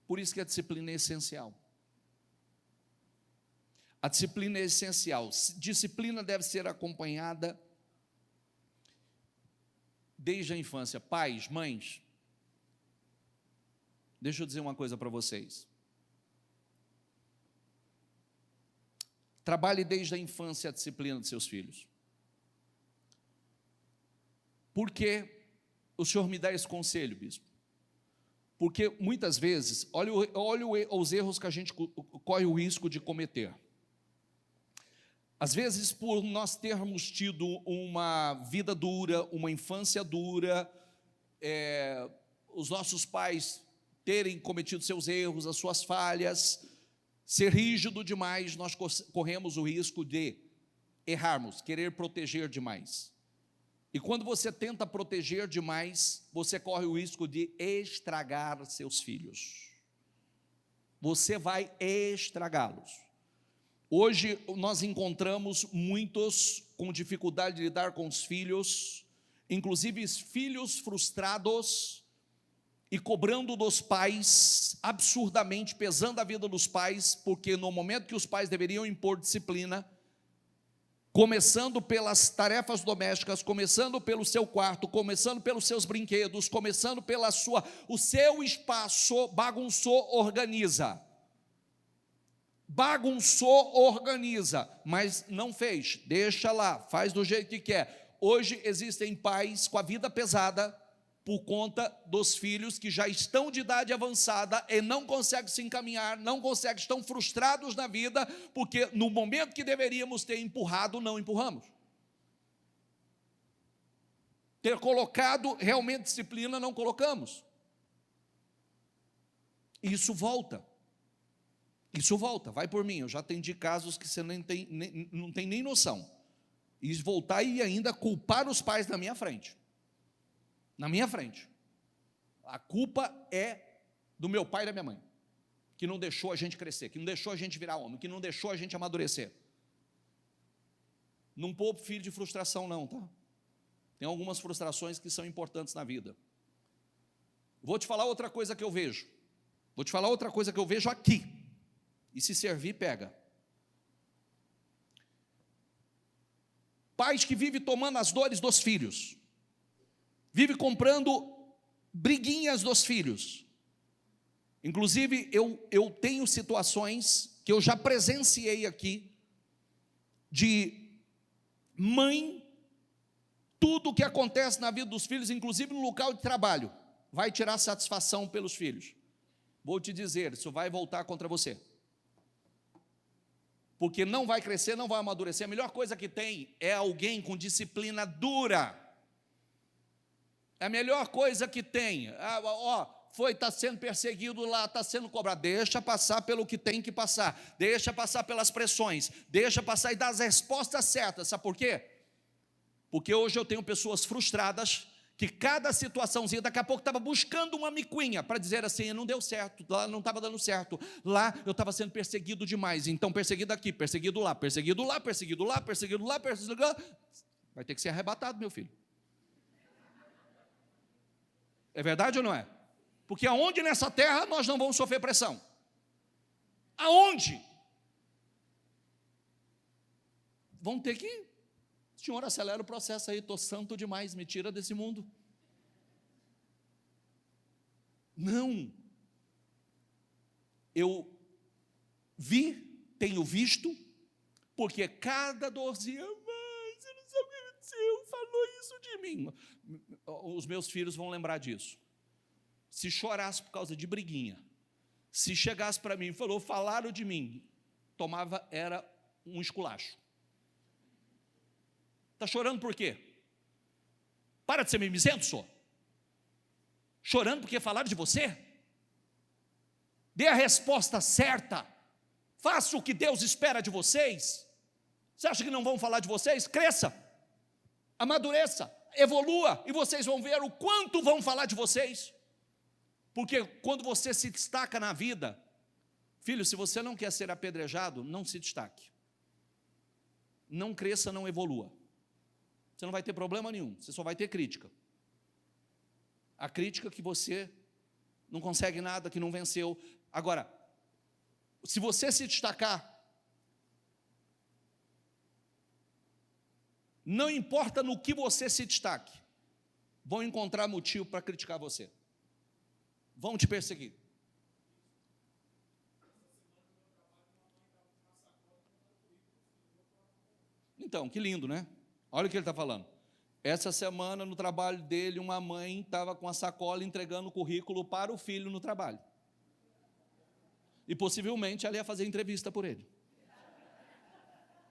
Por isso que a disciplina é essencial. A disciplina é essencial. Disciplina deve ser acompanhada desde a infância. Pais, mães, deixa eu dizer uma coisa para vocês. Trabalhe desde a infância a disciplina de seus filhos. Por que o senhor me dá esse conselho, bispo? Porque muitas vezes, olha os erros que a gente corre o risco de cometer. Às vezes, por nós termos tido uma vida dura, uma infância dura, os nossos pais terem cometido seus erros, as suas falhas, ser rígido demais, nós corremos o risco de errarmos, querer proteger demais. E quando você tenta proteger demais, você corre o risco de estragar seus filhos. Você vai estragá-los. Hoje nós encontramos muitos com dificuldade de lidar com os filhos, inclusive filhos frustrados e cobrando dos pais, absurdamente pesando a vida dos pais, porque no momento que os pais deveriam impor disciplina, começando pelas tarefas domésticas, começando pelo seu quarto, começando pelos seus brinquedos, começando o seu espaço, bagunçou, organiza. Bagunçou, organiza, mas não fez, deixa lá, faz do jeito que quer. Hoje existem pais com a vida pesada por conta dos filhos que já estão de idade avançada e não conseguem se encaminhar, não conseguem, estão frustrados na vida, porque no momento que deveríamos ter empurrado, não empurramos. Ter colocado realmente disciplina, não colocamos. Isso volta. Isso volta, vai por mim, eu já atendi casos que você não tem nem noção. E voltar e ainda culpar os pais na minha frente. Na minha frente. A culpa é do meu pai e da minha mãe, que não deixou a gente crescer, que não deixou a gente virar homem, que não deixou a gente amadurecer. Não poupe filho de frustração não, tá? Tem algumas frustrações que são importantes na vida. Vou te falar outra coisa que eu vejo. Vou te falar outra coisa que eu vejo aqui. E se servir, pega. Pais que vivem tomando as dores dos filhos, vivem comprando briguinhas dos filhos. Inclusive, eu tenho situações que eu já presenciei aqui, de mãe, tudo o que acontece na vida dos filhos, inclusive no local de trabalho, vai tirar satisfação pelos filhos. Vou te dizer, isso vai voltar contra você. Porque não vai crescer, não vai amadurecer. A melhor coisa que tem é alguém com disciplina dura. É a melhor coisa que tem. Está sendo perseguido lá, está sendo cobrado. Deixa passar pelo que tem que passar. Deixa passar pelas pressões. Deixa passar e dar as respostas certas. Sabe por quê? Porque hoje eu tenho pessoas frustradas que cada situaçãozinha, daqui a pouco estava buscando uma micuinha para dizer assim, não deu certo, lá não estava dando certo, lá eu estava sendo perseguido demais, então perseguido aqui, perseguido lá, perseguido lá, perseguido lá, perseguido lá, perseguido lá, vai ter que ser arrebatado, meu filho. É verdade ou não é? Porque aonde nessa terra nós não vamos sofrer pressão? Aonde? Vão ter que... Senhor, acelera o processo aí, estou santo demais, me tira desse mundo. Não. Eu tenho visto, porque cada dorzinha, você não sabe o que aconteceu, falou isso de mim. Os meus filhos vão lembrar disso. Se chorasse por causa de briguinha, se chegasse para mim e falou, falaram de mim, era um esculacho. Está chorando por quê? Para de ser mimizento, senhor. Chorando porque falaram de você? Dê a resposta certa. Faça o que Deus espera de vocês. Você acha que não vão falar de vocês? Cresça, amadureça, evolua, e vocês vão ver o quanto vão falar de vocês. Porque quando você se destaca na vida, filho, se você não quer ser apedrejado, não se destaque. não cresça, não evolua. Você não vai ter problema nenhum, você só vai ter crítica. A crítica que você não consegue nada, que não venceu. Agora, se você se destacar, não importa no que você se destaque, vão encontrar motivo para criticar você. Vão te perseguir. Então, que lindo, né? Olha o que ele está falando. Essa semana, no trabalho dele, uma mãe estava com a sacola entregando o currículo para o filho no trabalho. E possivelmente ela ia fazer entrevista por ele.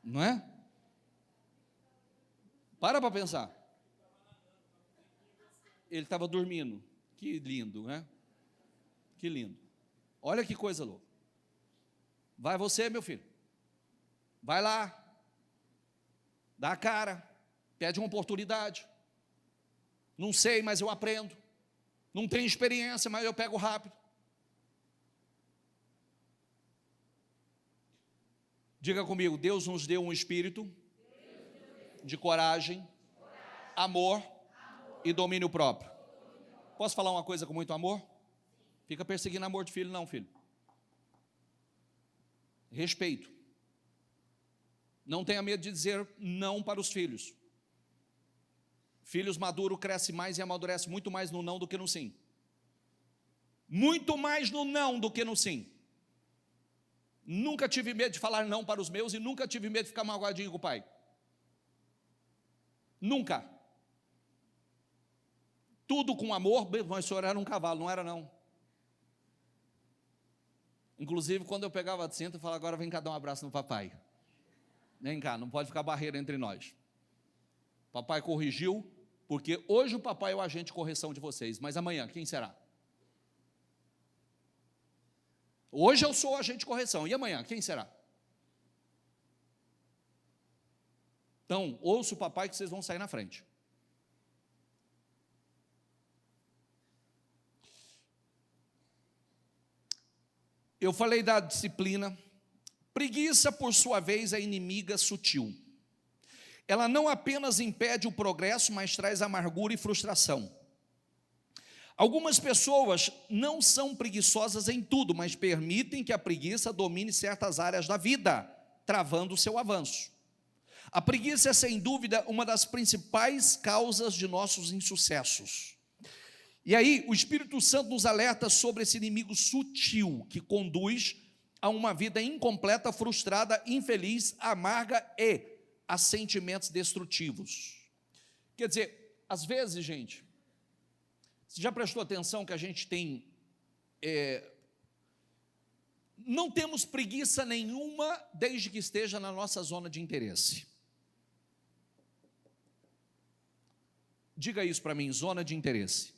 Não é? Para pensar. Ele estava dormindo. Que lindo, né? Que lindo. Olha que coisa louca. Vai você, meu filho. Vai lá. Dá a cara. Pede uma oportunidade. Não sei, mas eu aprendo. Não tenho experiência, mas eu pego rápido. Diga comigo, Deus nos deu um espírito de coragem, amor e domínio próprio. Posso falar uma coisa com muito amor? Fica perseguindo amor de filho, não, filho. Respeito. Não tenha medo de dizer não para os filhos. Filhos maduros crescem mais e amadurecem muito mais no não do que no sim. Muito mais no não do que no sim. Nunca tive medo de falar não para os meus e nunca tive medo de ficar magoadinho com o pai. Nunca. Tudo com amor, mas o senhor era um cavalo, não era não. Inclusive, quando eu pegava a cinta, eu falava, agora vem cá dar um abraço no papai. Vem cá, não pode ficar barreira entre nós. Papai corrigiu, porque hoje o papai é o agente de correção de vocês, mas amanhã, quem será? Hoje eu sou o agente de correção, e amanhã, quem será? Então, ouça o papai que vocês vão sair na frente. Eu falei da disciplina. Preguiça, por sua vez, é inimiga sutil. Ela não apenas impede o progresso, mas traz amargura e frustração. Algumas pessoas não são preguiçosas em tudo, mas permitem que a preguiça domine certas áreas da vida, travando o seu avanço. A preguiça é, sem dúvida, uma das principais causas de nossos insucessos. E aí, o Espírito Santo nos alerta sobre esse inimigo sutil que conduz a uma vida incompleta, frustrada, infeliz, amarga e a sentimentos destrutivos. Quer dizer, às vezes, gente, você já prestou atenção que a gente tem, não temos preguiça nenhuma desde que esteja na nossa zona de interesse. Diga isso para mim, zona de interesse.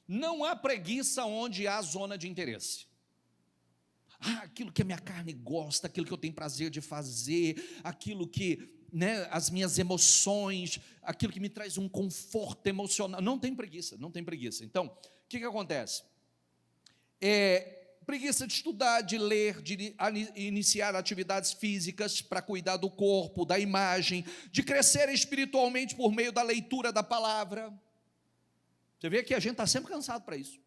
Não há preguiça onde há zona de interesse. Aquilo que a minha carne gosta, aquilo que eu tenho prazer de fazer, aquilo que, as minhas emoções, aquilo que me traz um conforto emocional, não tem preguiça, não tem preguiça. Então, o que acontece? Preguiça de estudar, de ler, de iniciar atividades físicas para cuidar do corpo, da imagem, de crescer espiritualmente por meio da leitura da palavra. Você vê que a gente está sempre cansado para isso.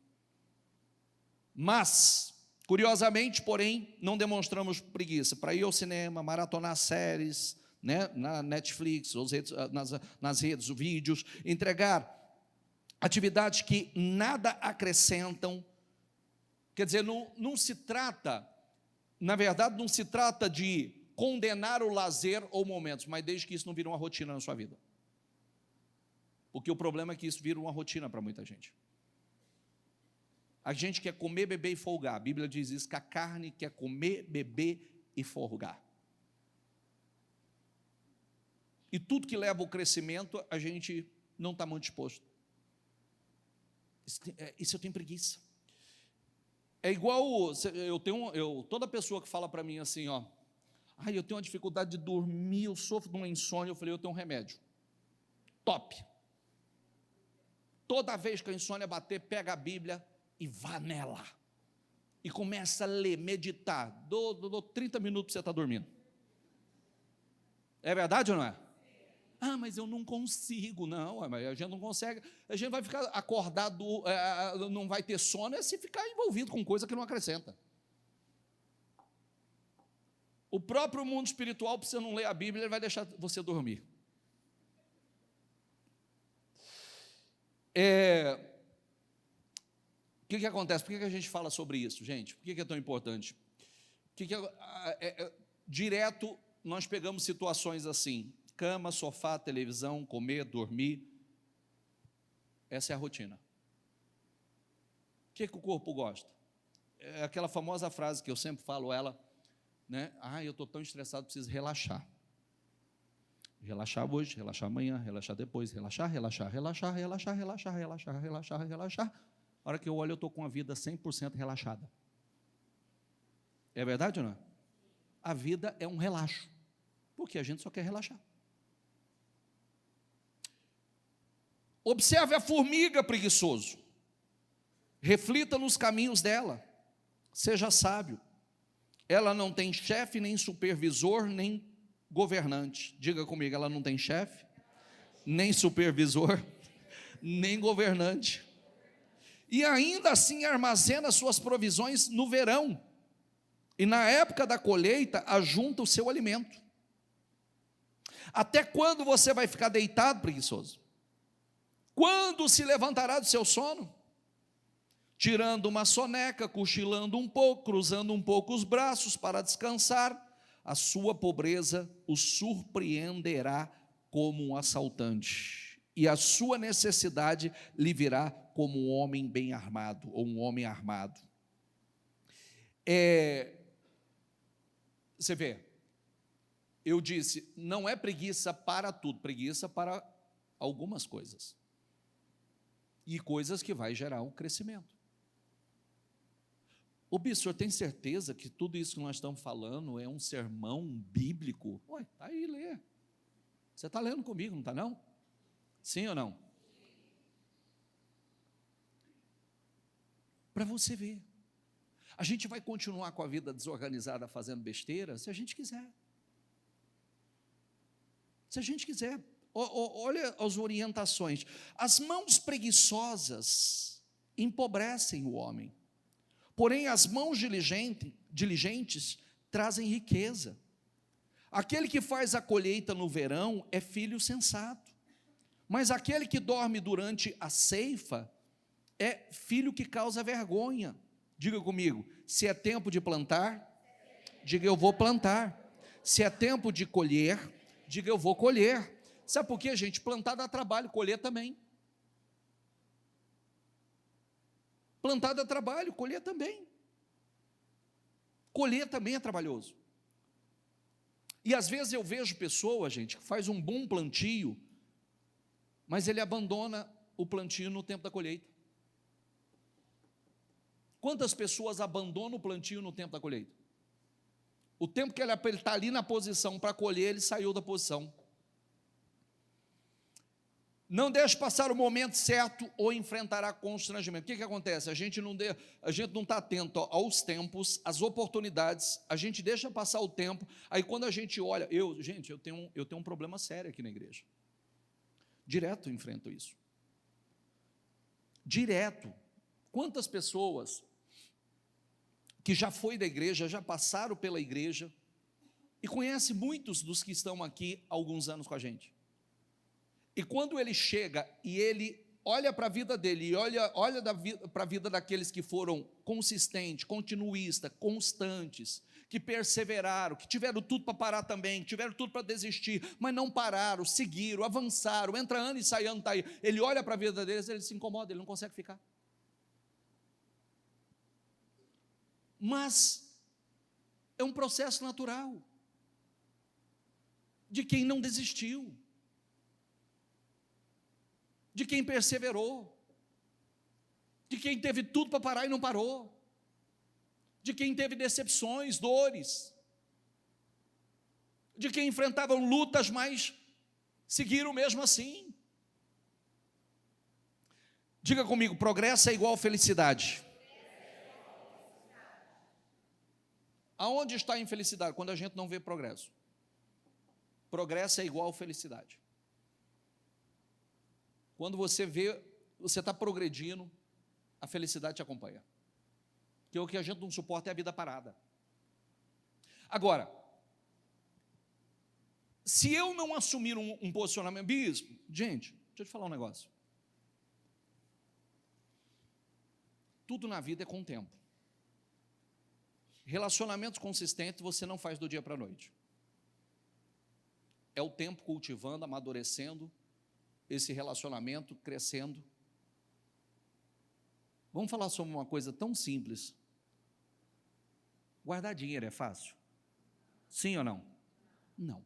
Mas, curiosamente, porém, não demonstramos preguiça para ir ao cinema, maratonar séries, na Netflix, nas redes, vídeos, entregar atividades que nada acrescentam. Quer dizer, não se trata, na verdade, não se trata de condenar o lazer ou momentos, mas desde que isso não vire uma rotina na sua vida. Porque o problema é que isso vira uma rotina para muita gente. A gente quer comer, beber e folgar. A Bíblia diz isso, que a carne quer comer, beber e folgar. E tudo que leva ao crescimento, a gente não está muito disposto. Isso eu tenho preguiça. É igual, toda pessoa que fala para mim assim, eu tenho uma dificuldade de dormir, eu sofro de uma insônia, eu falei, eu tenho um remédio. Top. Toda vez que a insônia bater, pega a Bíblia e vá nela. e começa a ler, meditar, dou 30 minutos para você estar dormindo. É verdade ou não é? Ah, mas eu não consigo. Não, mas a gente não consegue. A gente vai ficar acordado, não vai ter sono, é se ficar envolvido com coisa que não acrescenta. O próprio mundo espiritual, para você não ler a Bíblia, ele vai deixar você dormir. O que acontece? Por que a gente fala sobre isso, gente? Por que é tão importante? Direto, nós pegamos situações assim: cama, sofá, televisão, comer, dormir. Essa é a rotina. O que o corpo gosta? É aquela famosa frase que eu sempre falo ela, né? Eu estou tão estressado, preciso relaxar. Relaxar hoje, relaxar amanhã, relaxar depois, relaxar. A hora que eu olho, eu estou com a vida 100% relaxada. É verdade ou não? A vida é um relaxo, porque a gente só quer relaxar. Observe a formiga, preguiçoso. Reflita nos caminhos dela. Seja sábio. Ela não tem chefe, nem supervisor, nem governante. Diga comigo, ela não tem chefe, nem supervisor, nem governante. E ainda assim armazena suas provisões no verão. E na época da colheita, ajunta o seu alimento. Até quando você vai ficar deitado, preguiçoso? Quando se levantará do seu sono? Tirando uma soneca, cochilando um pouco, cruzando um pouco os braços para descansar, a sua pobreza o surpreenderá como um assaltante, e a sua necessidade lhe virá como um homem bem armado, ou um homem armado. Você vê, eu disse, não é preguiça para tudo, preguiça para algumas coisas, e coisas que vai gerar um crescimento. O bispo, o senhor tem certeza que tudo isso que nós estamos falando é um sermão bíblico? Ué, está aí, lê. Você está lendo comigo, não está não? Sim ou não? Para você ver. A gente vai continuar com a vida desorganizada fazendo besteira se a gente quiser. Se a gente quiser. Olha as orientações. As mãos preguiçosas empobrecem o homem. Porém, as mãos diligentes trazem riqueza. Aquele que faz a colheita no verão é filho sensato, mas aquele que dorme durante a ceifa é filho que causa vergonha. Diga comigo, se é tempo de plantar, diga eu vou plantar. Se é tempo de colher, diga eu vou colher. Sabe por quê, gente? Plantar dá trabalho, colher também. Plantar dá trabalho, colher também. Colher também é trabalhoso. E às vezes eu vejo pessoas, gente, que faz um bom plantio, mas ele abandona o plantio no tempo da colheita. Quantas pessoas abandonam o plantio no tempo da colheita? O tempo que ele está ali na posição para colher, ele saiu da posição. Não deixe passar o momento certo ou enfrentará constrangimento. O que acontece? A gente não está atento aos tempos, às oportunidades, a gente deixa passar o tempo, aí quando a gente olha, eu tenho um problema sério aqui na igreja. Direto eu enfrento isso. Direto. Quantas pessoas que já foi da igreja, já passaram pela igreja, e conhece muitos dos que estão aqui há alguns anos com a gente. E quando ele chega e ele olha para a vida dele, e olha para a vida daqueles que foram consistentes, continuistas, constantes, que perseveraram, que tiveram tudo para parar também, que tiveram tudo para desistir, mas não pararam, seguiram, avançaram, entra ano e sai ano, está aí. Ele olha para a vida deles, ele se incomoda, ele não consegue ficar. Mas é um processo natural de quem não desistiu, de quem perseverou, de quem teve tudo para parar e não parou, de quem teve decepções, dores, de quem enfrentavam lutas, mas seguiram mesmo assim. Diga comigo, progresso é igual felicidade. Aonde está a infelicidade? Quando a gente não vê progresso. Progresso é igual felicidade. Quando você vê, você está progredindo, a felicidade te acompanha. Porque o que a gente não suporta é a vida parada. Agora, se eu não assumir um posicionamento, bispo, gente, deixa eu te falar um negócio. Tudo na vida é com o tempo. Relacionamentos consistentes você não faz do dia para a noite. É o tempo cultivando, amadurecendo, esse relacionamento crescendo. Vamos falar sobre uma coisa tão simples. Guardar dinheiro é fácil? Sim ou não? Não.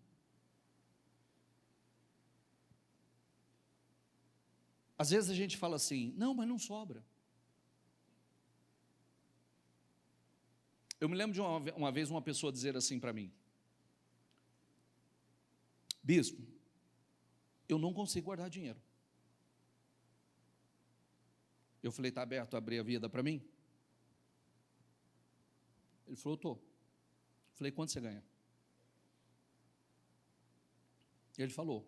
Às vezes a gente fala assim, não, mas não sobra. Eu me lembro de uma vez uma pessoa dizer assim para mim, bispo, eu não consigo guardar dinheiro. Eu falei, está aberto a abrir a vida para mim? Ele falou, estou. Falei, quanto você ganha? Ele falou.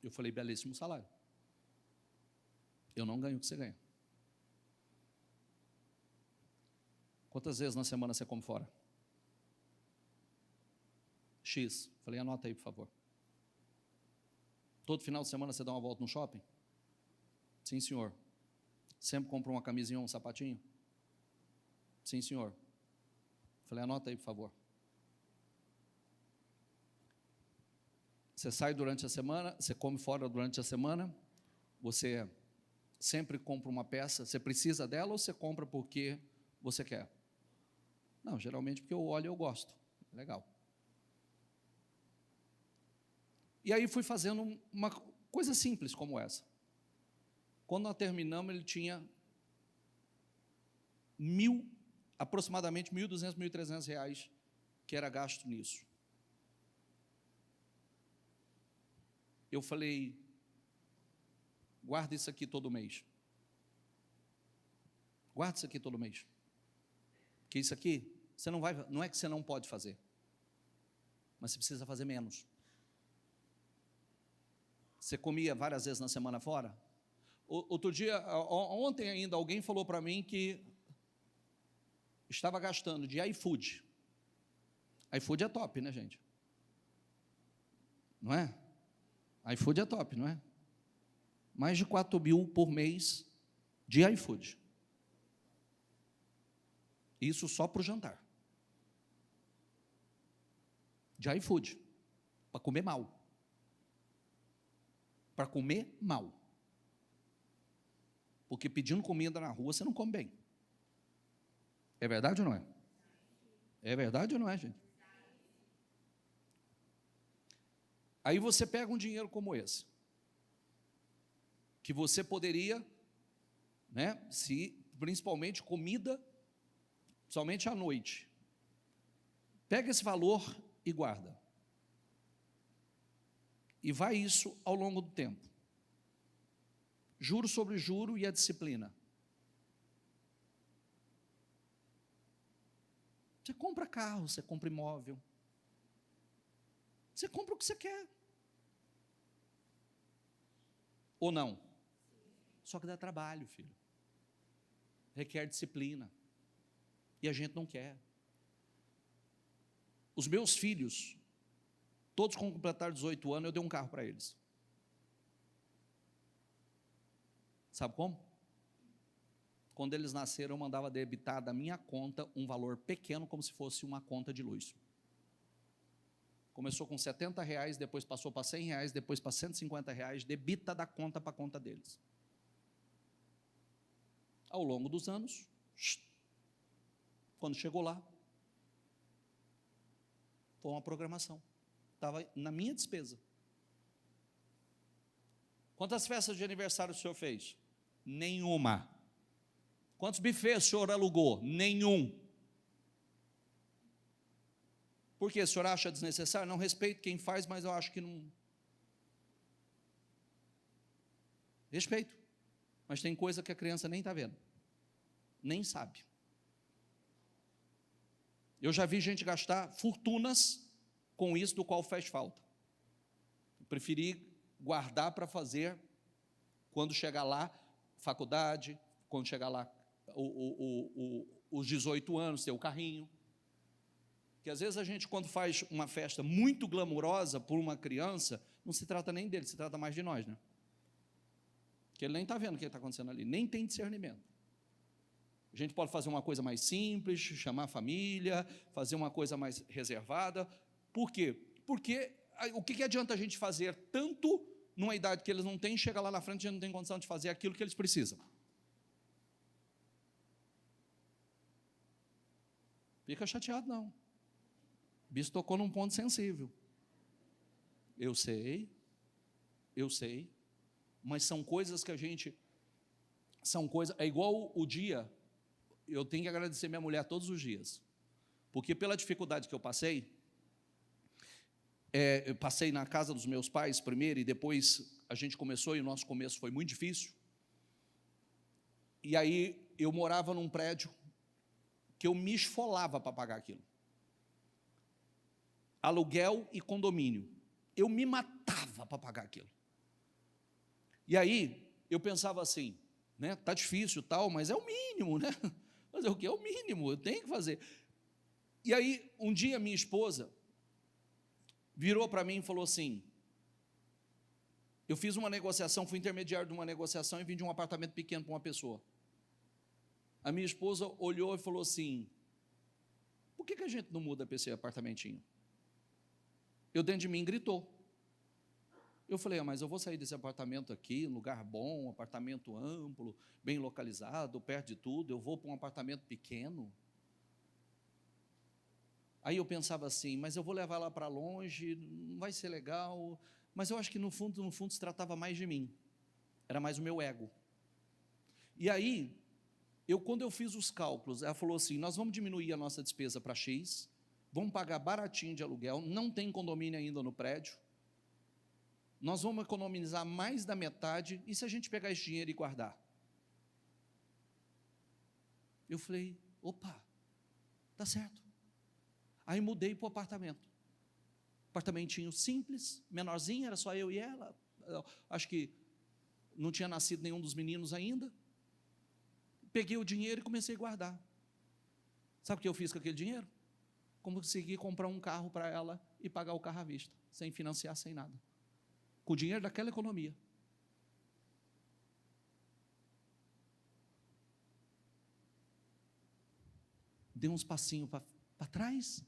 Eu falei, belíssimo salário. Eu não ganho o que você ganha. Quantas vezes na semana você come fora? X. Falei, anota aí, por favor. Todo final de semana você dá uma volta no shopping? Sim, senhor. Sempre compra uma camisinha ou um sapatinho? Sim, senhor. Falei, anota aí, por favor. Você sai durante a semana, você come fora durante a semana, você sempre compra uma peça, você precisa dela ou você compra porque você quer? Não, geralmente porque eu olho e eu gosto. Legal. E aí fui fazendo uma coisa simples como essa. Quando nós terminamos, ele tinha aproximadamente 1.200, 1.300 reais que era gasto nisso. Eu falei, guarda isso aqui todo mês. Guarda isso aqui todo mês. Porque isso aqui, você não vai, não é que você não pode fazer, mas você precisa fazer menos. Você comia várias vezes na semana fora? Outro dia, ontem ainda, alguém falou para mim que estava gastando de iFood. iFood é top, né, gente? Não é? iFood é top, não é? Mais de 4 mil por mês de iFood. Isso só para o jantar. De iFood. Para comer mal. Para comer mal. Porque pedindo comida na rua você não come bem. É verdade ou não é? É verdade ou não é, gente? Aí você pega um dinheiro como esse, que você poderia, né, principalmente comida, somente à noite. Pega esse valor e guarda. E vai isso ao longo do tempo. Juro sobre juro e a disciplina. Você compra carro, você compra imóvel. Você compra o que você quer. Ou não? Só que dá trabalho, filho. Requer disciplina. E a gente não quer. Os meus filhos, todos quando completaram 18 anos, eu dei um carro para eles. Sabe como? Quando eles nasceram, eu mandava debitar da minha conta um valor pequeno, como se fosse uma conta de luz. Começou com R$70, depois passou para R$100, depois para R$150, debita da conta para a conta deles. Ao longo dos anos, quando chegou lá, foi uma programação. Estava na minha despesa. Quantas festas de aniversário o senhor fez? Nenhuma. Quantos bufês o senhor alugou? Nenhum. Por quê? O senhor acha desnecessário? Não respeito quem faz, mas eu acho que não... Respeito. Mas tem coisa que a criança nem está vendo. Nem sabe. Eu já vi gente gastar fortunas com isso, do qual faz falta. Eu preferi guardar para fazer quando chegar lá, faculdade, quando chegar lá os 18 anos, ter o carrinho. Porque às vezes a gente, quando faz uma festa muito glamurosa por uma criança, não se trata nem dele, se trata mais de nós, né? Porque ele nem está vendo o que está acontecendo ali, nem tem discernimento. A gente pode fazer uma coisa mais simples, chamar a família, fazer uma coisa mais reservada. Por quê? Porque o que adianta a gente fazer tanto numa idade que eles não têm, chega lá na frente e não tem condição de fazer aquilo que eles precisam? Fica chateado, não. O bicho tocou num ponto sensível. Eu sei, mas são coisas que a gente... É igual o dia... Eu tenho que agradecer minha mulher todos os dias, porque pela dificuldade que eu passei na casa dos meus pais primeiro, e depois a gente começou, e o nosso começo foi muito difícil, e aí eu morava num prédio que eu me esfolava para pagar aquilo, aluguel e condomínio, eu me matava para pagar aquilo, e aí eu pensava assim, né, tá difícil tal, mas é o mínimo, né? Fazer o que? É o mínimo, eu tenho que fazer. E aí, um dia, minha esposa virou para mim e falou assim, eu fiz uma negociação, fui intermediário de uma negociação e vim de um apartamento pequeno para uma pessoa. A minha esposa olhou e falou assim, por que a gente não muda para esse apartamentinho? Eu, dentro de mim, gritou. Eu falei, mas eu vou sair desse apartamento aqui, um lugar bom, um apartamento amplo, bem localizado, perto de tudo, eu vou para um apartamento pequeno. Aí eu pensava assim, mas eu vou levar ela para longe, não vai ser legal, mas eu acho que no fundo se tratava mais de mim, era mais o meu ego. E aí, quando eu fiz os cálculos, ela falou assim, nós vamos diminuir a nossa despesa para X, vamos pagar baratinho de aluguel, não tem condomínio ainda no prédio, nós vamos economizar mais da metade, e se a gente pegar esse dinheiro e guardar? Eu falei, opa, tá certo. Aí mudei para o apartamento. Apartamentinho simples, menorzinho, era só eu e ela. Acho que não tinha nascido nenhum dos meninos ainda. Peguei o dinheiro e comecei a guardar. Sabe o que eu fiz com aquele dinheiro? Consegui comprar um carro para ela e pagar o carro à vista, sem financiar, sem nada. Com o dinheiro daquela economia. Dei uns passinhos para trás,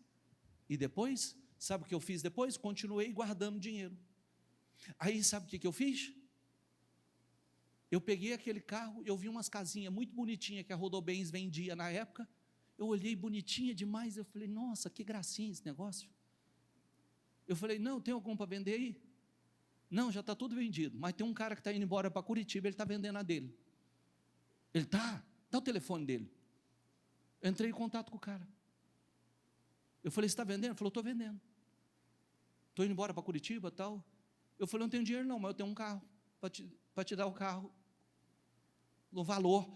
e depois, sabe o que eu fiz depois? Continuei guardando dinheiro. Aí, sabe o que eu fiz? Eu peguei aquele carro, eu vi umas casinhas muito bonitinhas que a Rodobens vendia na época, eu olhei bonitinha demais, eu falei, nossa, que gracinha esse negócio. Eu falei, não, tem algum para vender aí? Não, já está tudo vendido, mas tem um cara que está indo embora para Curitiba, ele está vendendo a dele. Ele está? Dá o telefone dele. Eu entrei em contato com o cara. Eu falei, você está vendendo? Ele falou, estou vendendo. Estou indo embora para Curitiba e tal. Eu falei, não tenho dinheiro não, mas eu tenho um carro, para te dar o carro, no valor.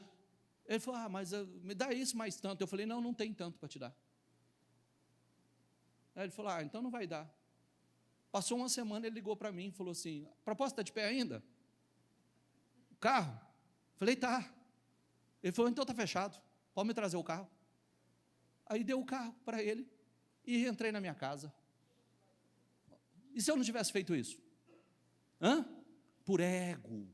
Ele falou, mas me dá isso mais tanto. Eu falei, não tem tanto para te dar. Aí ele falou, então não vai dar. Passou uma semana, ele ligou para mim e falou assim, a proposta está de pé ainda? O carro? Eu falei, tá. Ele falou, então está fechado, pode me trazer o carro. Aí deu o carro para ele e entrei na minha casa. E se eu não tivesse feito isso? Por ego.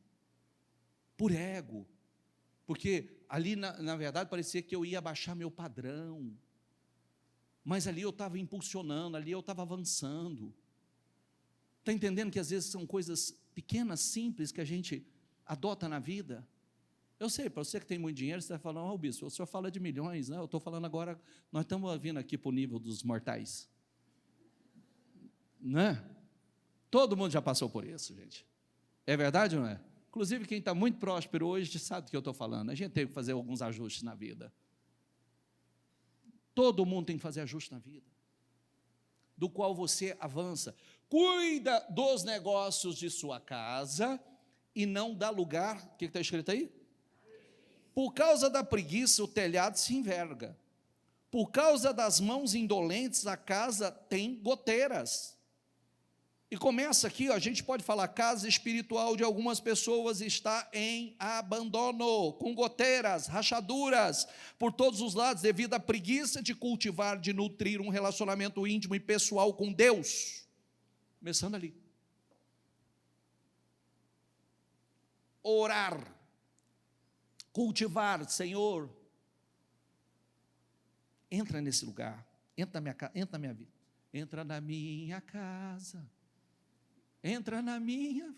Porque ali, na verdade, parecia que eu ia abaixar meu padrão. Mas ali eu estava impulsionando, ali eu estava avançando. Está entendendo que às vezes são coisas pequenas, simples, que a gente adota na vida? Eu sei, para você que tem muito dinheiro, você vai falar, bispo, o senhor fala de milhões, né? Eu estou falando agora, nós estamos vindo aqui para o nível dos mortais. Né? Todo mundo já passou por isso, gente. É verdade ou não é? Inclusive, quem está muito próspero hoje sabe do que eu estou falando. A gente tem que fazer alguns ajustes na vida. Todo mundo tem que fazer ajuste na vida, do qual você avança. Cuida dos negócios de sua casa e não dá lugar, o que está escrito aí? Por causa da preguiça, o telhado se enverga. Por causa das mãos indolentes, a casa tem goteiras. E começa aqui, ó, a gente pode falar, a casa espiritual de algumas pessoas está em abandono, com goteiras, rachaduras por todos os lados, devido à preguiça de cultivar, de nutrir um relacionamento íntimo e pessoal com Deus. Começando ali. Orar, cultivar, Senhor, entra nesse lugar, entra na minha vida, entra na minha casa. Entra na minha.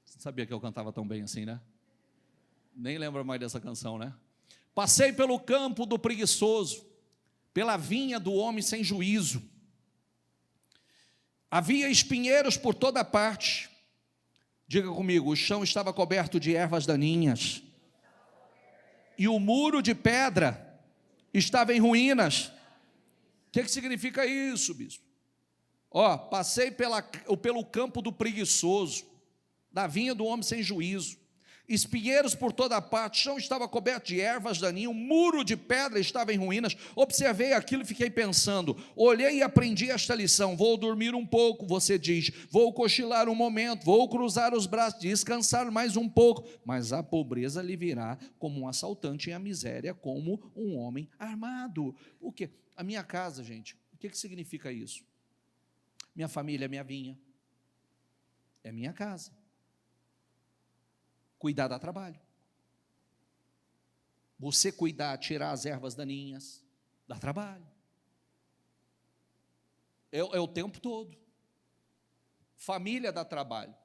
Você sabia que eu cantava tão bem assim, né? Nem lembro mais dessa canção, né? Passei pelo campo do preguiçoso, pela vinha do homem sem juízo. Havia espinheiros por toda parte. Diga comigo, o chão estava coberto de ervas daninhas. E o muro de pedra estava em ruínas. O que significa isso, bispo? Ó, passei pelo campo do preguiçoso, da vinha do homem sem juízo, espinheiros por toda parte, o chão estava coberto de ervas daninhas, o muro de pedra estava em ruínas. Observei aquilo e fiquei pensando, olhei e aprendi esta lição. Vou dormir um pouco, você diz, vou cochilar um momento, vou cruzar os braços, descansar mais um pouco, mas a pobreza lhe virá como um assaltante e a miséria como um homem armado. O quê? A minha casa, gente, o que significa isso? Minha família é minha vinha, é minha casa. Cuidar dá trabalho. Você cuidar, tirar as ervas daninhas, dá trabalho. É o tempo todo. Família dá trabalho.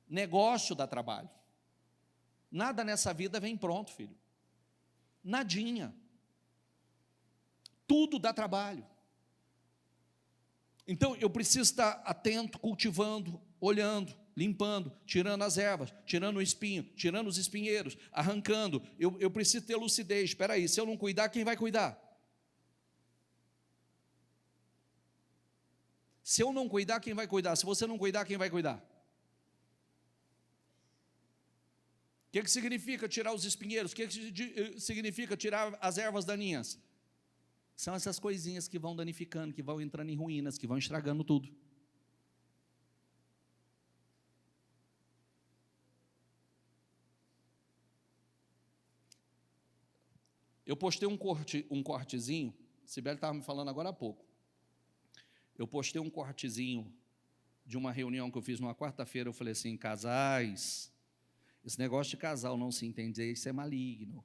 Negócio dá trabalho. Nada nessa vida vem pronto, filho. Nadinha. Tudo dá trabalho. Então, eu preciso estar atento, cultivando, olhando, limpando, tirando as ervas, tirando o espinho, tirando os espinheiros, arrancando. Eu preciso ter lucidez. Espera aí, se eu não cuidar, quem vai cuidar? Se eu não cuidar, quem vai cuidar? Se você não cuidar, quem vai cuidar? O que significa tirar os espinheiros? O que significa tirar as ervas daninhas? São essas coisinhas que vão danificando, que vão entrando em ruínas, que vão estragando tudo. Eu postei um cortezinho, Sibeli estava me falando agora há pouco. Eu postei um cortezinho de uma reunião que eu fiz numa quarta-feira, eu falei assim, casais, esse negócio de casal não se entender, isso é maligno.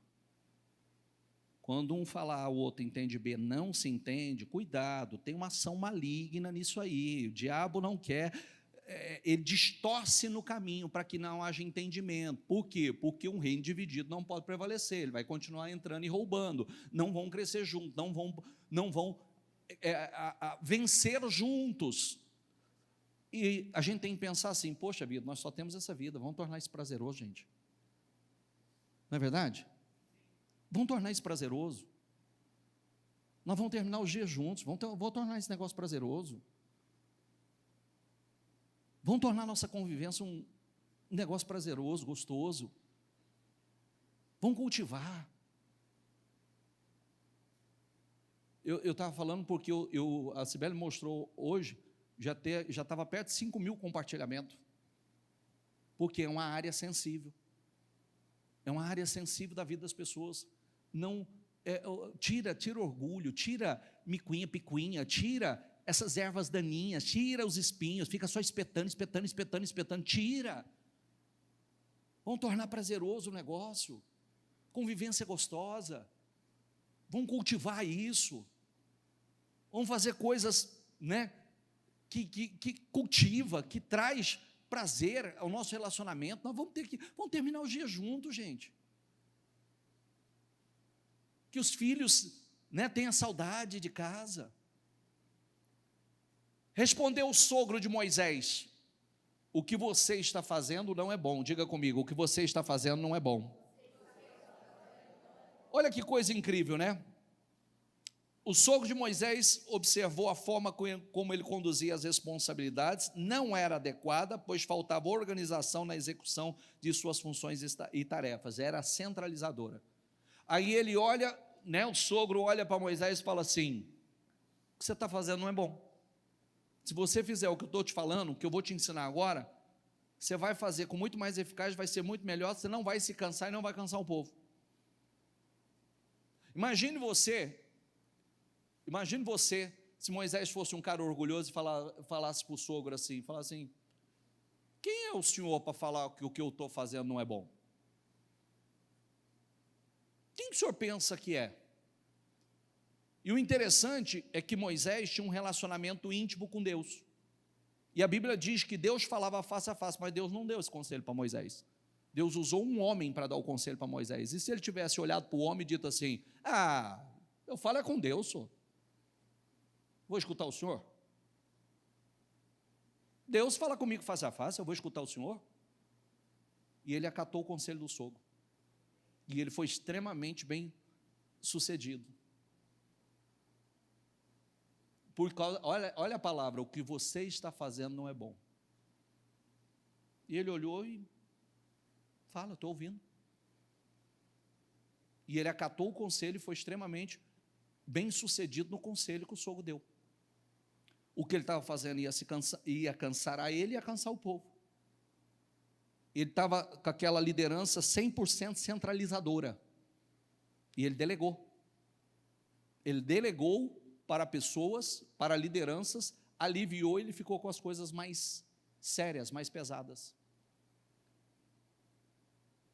Quando um falar A, o outro entende B, não se entende, cuidado, tem uma ação maligna nisso aí. O diabo não quer, ele distorce no caminho para que não haja entendimento. Por quê? Porque um reino dividido não pode prevalecer, ele vai continuar entrando e roubando, não vão crescer juntos, não vão vencer juntos. E a gente tem que pensar assim, poxa vida, nós só temos essa vida, vamos tornar isso prazeroso, gente. Não é verdade? Vamos tornar isso prazeroso. Nós vamos terminar os dias juntos, vamos tornar esse negócio prazeroso. Vamos tornar a nossa convivência um negócio prazeroso, gostoso. Vamos cultivar. Eu estava falando porque a Sibeli mostrou hoje, já estava perto de 5.000 compartilhamentos, porque é uma área sensível. É uma área sensível da vida das pessoas. Não tira orgulho, tira micuinha, picuinha, tira essas ervas daninhas, tira os espinhos, fica só espetando, tira. Vamos tornar prazeroso o negócio, convivência gostosa, vamos cultivar isso, vamos fazer coisas, né, que cultiva, que traz prazer ao nosso relacionamento. Nós vamos terminar os dias juntos, gente. Que os filhos, né, tenham saudade de casa. Respondeu o sogro de Moisés, o que você está fazendo não é bom. Diga comigo, o que você está fazendo não é bom. Olha que coisa incrível, né? O sogro de Moisés observou a forma como ele conduzia as responsabilidades, não era adequada, pois faltava organização na execução de suas funções e tarefas, era centralizadora. Aí ele olha, né, o sogro olha para Moisés e fala assim: o que você está fazendo não é bom. Se você fizer o que eu estou te falando, o que eu vou te ensinar agora, você vai fazer com muito mais eficácia, vai ser muito melhor, você não vai se cansar e não vai cansar o povo. Imagine você, se Moisés fosse um cara orgulhoso e falasse para o sogro assim, quem é o senhor para falar que o que eu estou fazendo não é bom? Quem que o senhor pensa que é? E o interessante é que Moisés tinha um relacionamento íntimo com Deus. E a Bíblia diz que Deus falava face a face, mas Deus não deu esse conselho para Moisés. Deus usou um homem para dar o conselho para Moisés. E se ele tivesse olhado para o homem e dito assim: eu falo é com Deus, senhor. Vou escutar o senhor? Deus fala comigo face a face, eu vou escutar o senhor? E ele acatou o conselho do sogro. E ele foi extremamente bem sucedido. Por causa, olha a palavra, o que você está fazendo não é bom. E ele olhou e fala: estou ouvindo. E ele acatou o conselho e foi extremamente bem sucedido no conselho que o sogro deu. O que ele estava fazendo ia cansar a ele e ia cansar o povo. Ele estava com aquela liderança 100% centralizadora. E ele delegou. Ele delegou para pessoas, para lideranças, aliviou e ele ficou com as coisas mais sérias, mais pesadas.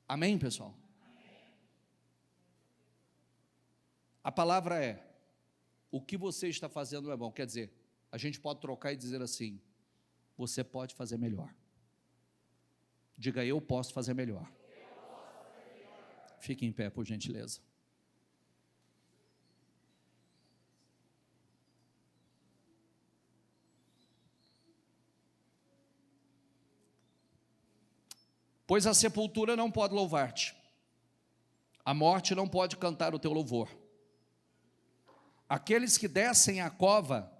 Amém, pessoal? Amém. A palavra é: o que você está fazendo não é bom. Quer dizer, a gente pode trocar e dizer assim: você pode fazer melhor. Diga: eu posso fazer melhor. Fique em pé, por gentileza. Pois a sepultura não pode louvar-te, a morte não pode cantar o teu louvor. Aqueles que descem à cova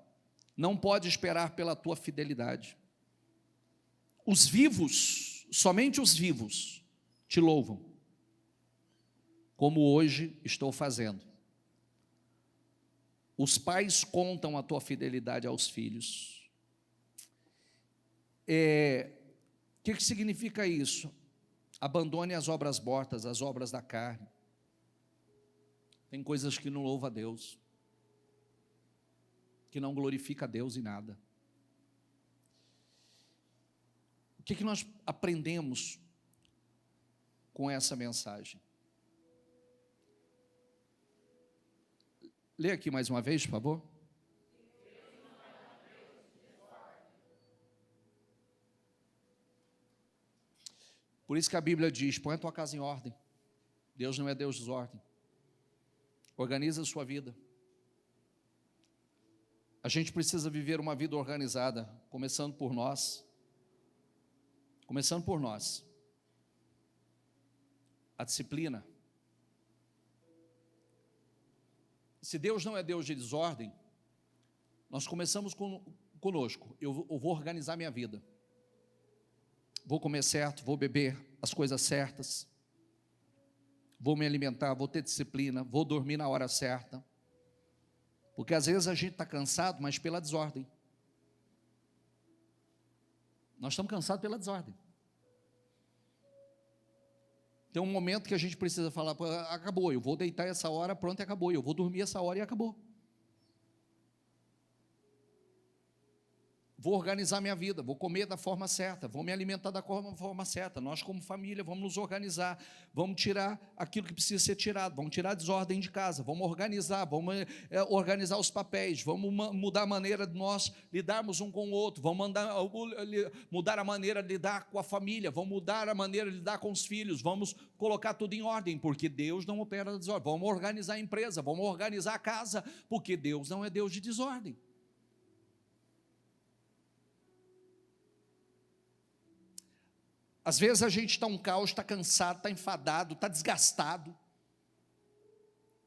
não podem esperar pela tua fidelidade. Os vivos, somente os vivos, te louvam, como hoje estou fazendo. Os pais contam a tua fidelidade aos filhos. O que significa isso? Abandone as obras mortas, as obras da carne. Tem coisas que não louvam a Deus, que não glorifica a Deus em nada. O que nós aprendemos com essa mensagem? Lê aqui mais uma vez, por favor. Por isso que a Bíblia diz: põe a tua casa em ordem. Deus não é Deus de desordem. Organiza a sua vida. A gente precisa viver uma vida organizada, começando por nós. Começando por nós. A disciplina. Se Deus não é Deus de desordem, nós começamos conosco. Eu vou organizar minha vida. Vou comer certo, vou beber as coisas certas, vou me alimentar, vou ter disciplina, vou dormir na hora certa. Porque às vezes a gente está cansado, mas pela desordem. Nós estamos cansados pela desordem. Tem um momento que a gente precisa falar: acabou, eu vou deitar essa hora, pronto, acabou. Eu vou dormir essa hora e acabou. Vou organizar minha vida, vou comer da forma certa, vou me alimentar da forma certa. Nós, como família, vamos nos organizar, vamos tirar aquilo que precisa ser tirado, vamos tirar a desordem de casa, vamos organizar organizar os papéis, vamos mudar a maneira de nós lidarmos um com o outro, vamos mudar a maneira de lidar com a família, vamos mudar a maneira de lidar com os filhos, vamos colocar tudo em ordem, porque Deus não opera na desordem. Vamos organizar a empresa, vamos organizar a casa, porque Deus não é Deus de desordem. Às vezes a gente está um caos, está cansado, está enfadado, está desgastado.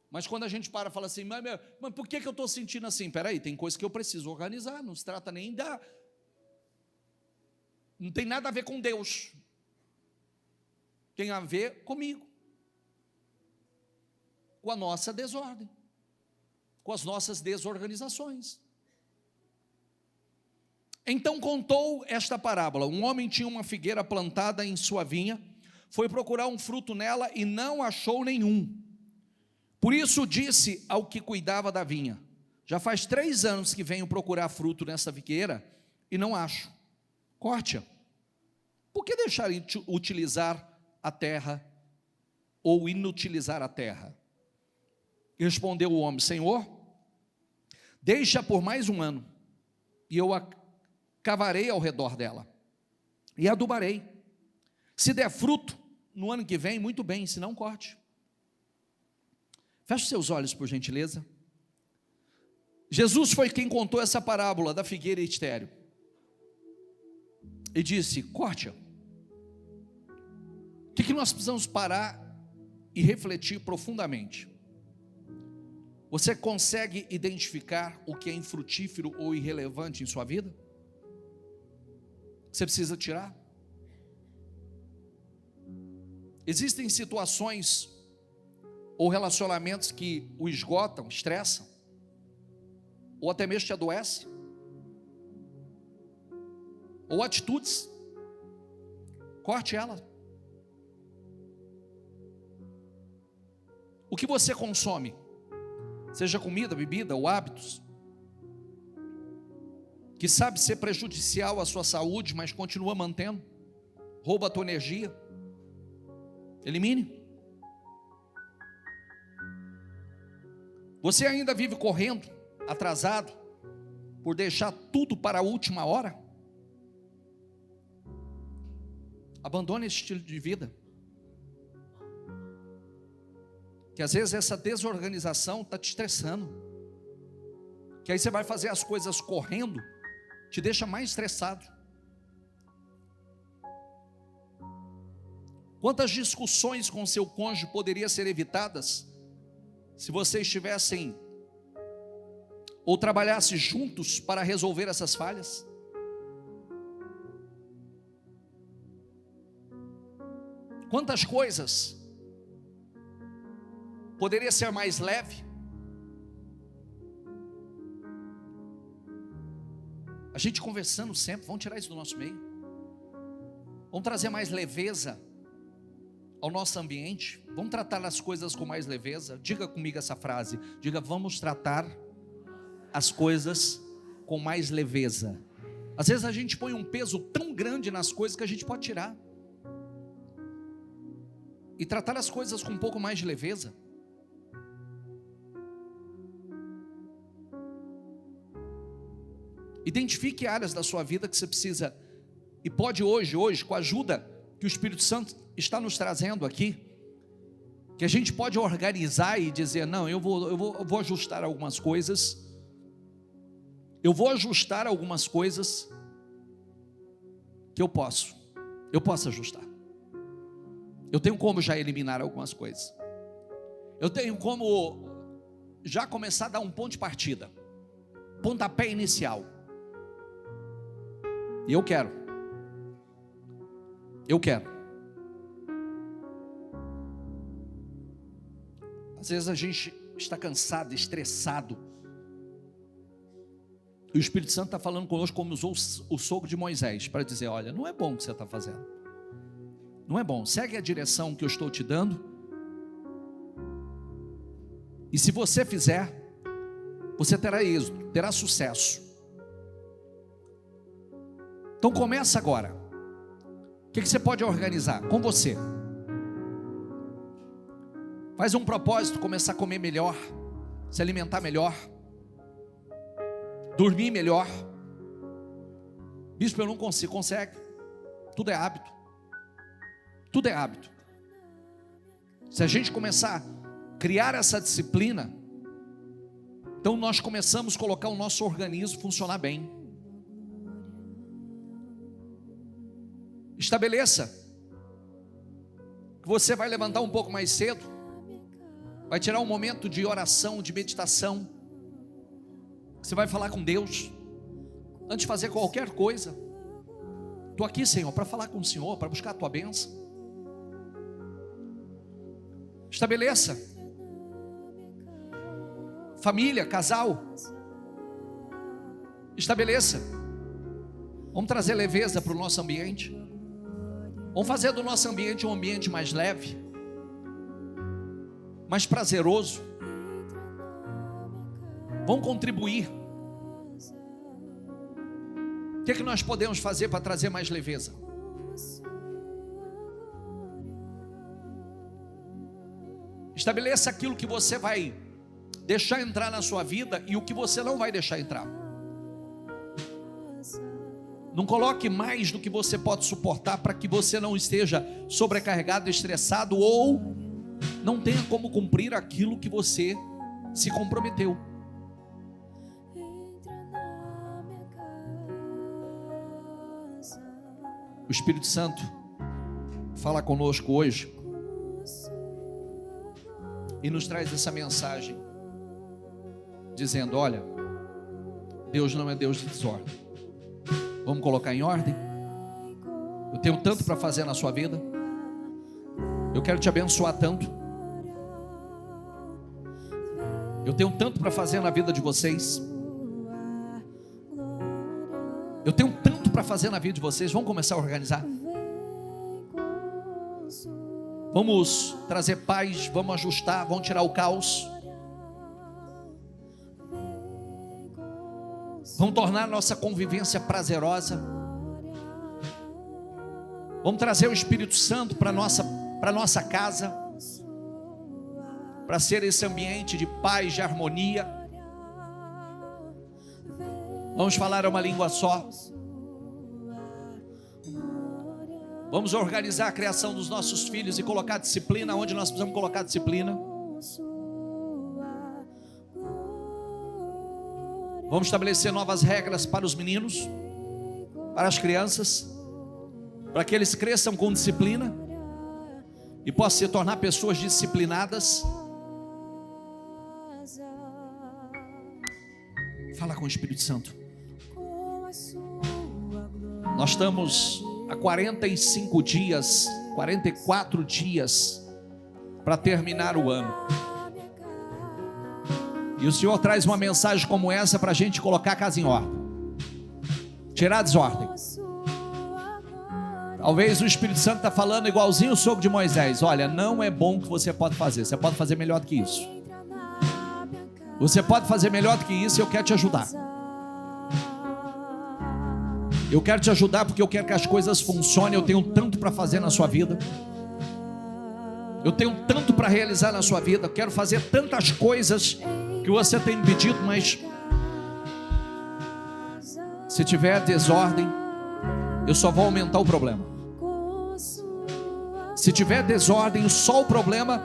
Mas quando a gente para e fala assim: mas por que eu estou sentindo assim? Espera aí, tem coisa que eu preciso organizar, não se trata nem da... Não tem nada a ver com Deus. Tem a ver comigo. com a nossa desordem, com as nossas desorganizações. Então contou esta parábola: um homem tinha uma figueira plantada em sua vinha, foi procurar um fruto nela e não achou nenhum. Por isso disse ao que cuidava da vinha: já faz 3 anos que venho procurar fruto nessa figueira e não acho. Corte-a. Por que deixar utilizar a terra ou inutilizar a terra? Respondeu o homem: Senhor, deixa por mais 1 ano, e eu a cavarei ao redor dela, e adubarei. Se der fruto no ano que vem, muito bem, se não, corte. Feche seus olhos, por gentileza. Jesus foi quem contou essa parábola da figueira estéril, e disse: corte-a. O que nós precisamos parar e refletir profundamente? Você consegue identificar o que é infrutífero ou irrelevante em sua vida? Você precisa tirar? Existem situações ou relacionamentos que o esgotam, estressam, ou até mesmo te adoecem, ou atitudes. Corte ela. O que você consome, seja comida, bebida ou hábitos, que sabe ser prejudicial à sua saúde, mas continua mantendo, rouba a tua energia, elimine. Você ainda vive correndo, atrasado, por deixar tudo para a última hora? Abandone esse estilo de vida, que às vezes essa desorganização está te estressando, que aí você vai fazer as coisas correndo, te deixa mais estressado. Quantas discussões com seu cônjuge poderiam ser evitadas se vocês estivessem ou trabalhassem juntos para resolver essas falhas? Quantas coisas poderia ser mais leve? A gente conversando sempre, vamos tirar isso do nosso meio, vamos trazer mais leveza ao nosso ambiente, vamos tratar as coisas com mais leveza. Diga comigo essa frase, diga: vamos tratar as coisas com mais leveza. Às vezes a gente põe um peso tão grande nas coisas que a gente pode tirar, e tratar as coisas com um pouco mais de leveza. Identifique áreas da sua vida que você precisa, e pode hoje, com a ajuda que o Espírito Santo está nos trazendo aqui, que a gente pode organizar e dizer: não, eu vou ajustar algumas coisas, que eu posso ajustar. Eu tenho como já eliminar algumas coisas, eu tenho como já começar a dar um ponto de partida, pontapé inicial. E eu quero. Às vezes a gente está cansado, estressado, e o Espírito Santo está falando conosco como usou o sogro de Moisés, para dizer: olha, não é bom o que você está fazendo, não é bom, segue a direção que eu estou te dando, e se você fizer, você terá êxito, terá sucesso. Então começa agora. O que você pode organizar com você? Faz um propósito, começar a comer melhor, se alimentar melhor, dormir melhor. Bispo, eu não consigo. Consegue. Tudo é hábito. Tudo é hábito. Se a gente começar a criar essa disciplina, então nós começamos a colocar o nosso organismo funcionar bem. Estabeleça que você vai levantar um pouco mais cedo, vai tirar um momento de oração, de meditação, você vai falar com Deus antes de fazer qualquer coisa. Estou aqui, Senhor, para falar com o Senhor, para buscar a tua bênção. Estabeleça. família, casal. Estabeleça. Vamos trazer leveza para o nosso ambiente. Vamos fazer do nosso ambiente um ambiente mais leve, mais prazeroso. Vamos contribuir. O que nós podemos fazer para trazer mais leveza? Estabeleça aquilo que você vai deixar entrar na sua vida e o que você não vai deixar entrar. Não coloque mais do que você pode suportar, para que você não esteja sobrecarregado, estressado, ou não tenha como cumprir aquilo que você se comprometeu. O Espírito Santo fala conosco hoje e nos traz essa mensagem, dizendo: olha, Deus não é Deus de desordem. Vamos colocar em ordem? Eu tenho tanto para fazer na sua vida. Eu quero te abençoar tanto. Eu tenho tanto para fazer na vida de vocês. Eu tenho tanto para fazer na vida de vocês. Vamos começar a organizar. Vamos trazer paz, vamos ajustar, vamos tirar o caos. Vamos tornar nossa convivência prazerosa. Vamos trazer o Espírito Santo para nossa casa, para ser esse ambiente de paz, de harmonia. Vamos falar uma língua só. Vamos organizar a criação dos nossos filhos e colocar disciplina onde nós precisamos colocar disciplina. Vamos estabelecer novas regras para os meninos, para as crianças, para que eles cresçam com disciplina e possam se tornar pessoas disciplinadas. Fala com o Espírito Santo. Nós estamos há 45 dias, 44 dias para terminar o ano. E o Senhor traz uma mensagem como essa para a gente colocar a casa em ordem, tirar a desordem. Talvez o Espírito Santo está falando igualzinho o sogro de Moisés: olha, não é bom o que você pode fazer, você pode fazer melhor do que isso. Você pode fazer melhor do que isso e eu quero te ajudar. Eu quero te ajudar porque eu quero que as coisas funcionem. Eu tenho tanto para fazer na sua vida. Eu tenho tanto para realizar na sua vida. Eu quero fazer tantas coisas que você tem me pedido, mas se tiver desordem, eu só vou aumentar o problema. Se tiver desordem, só o problema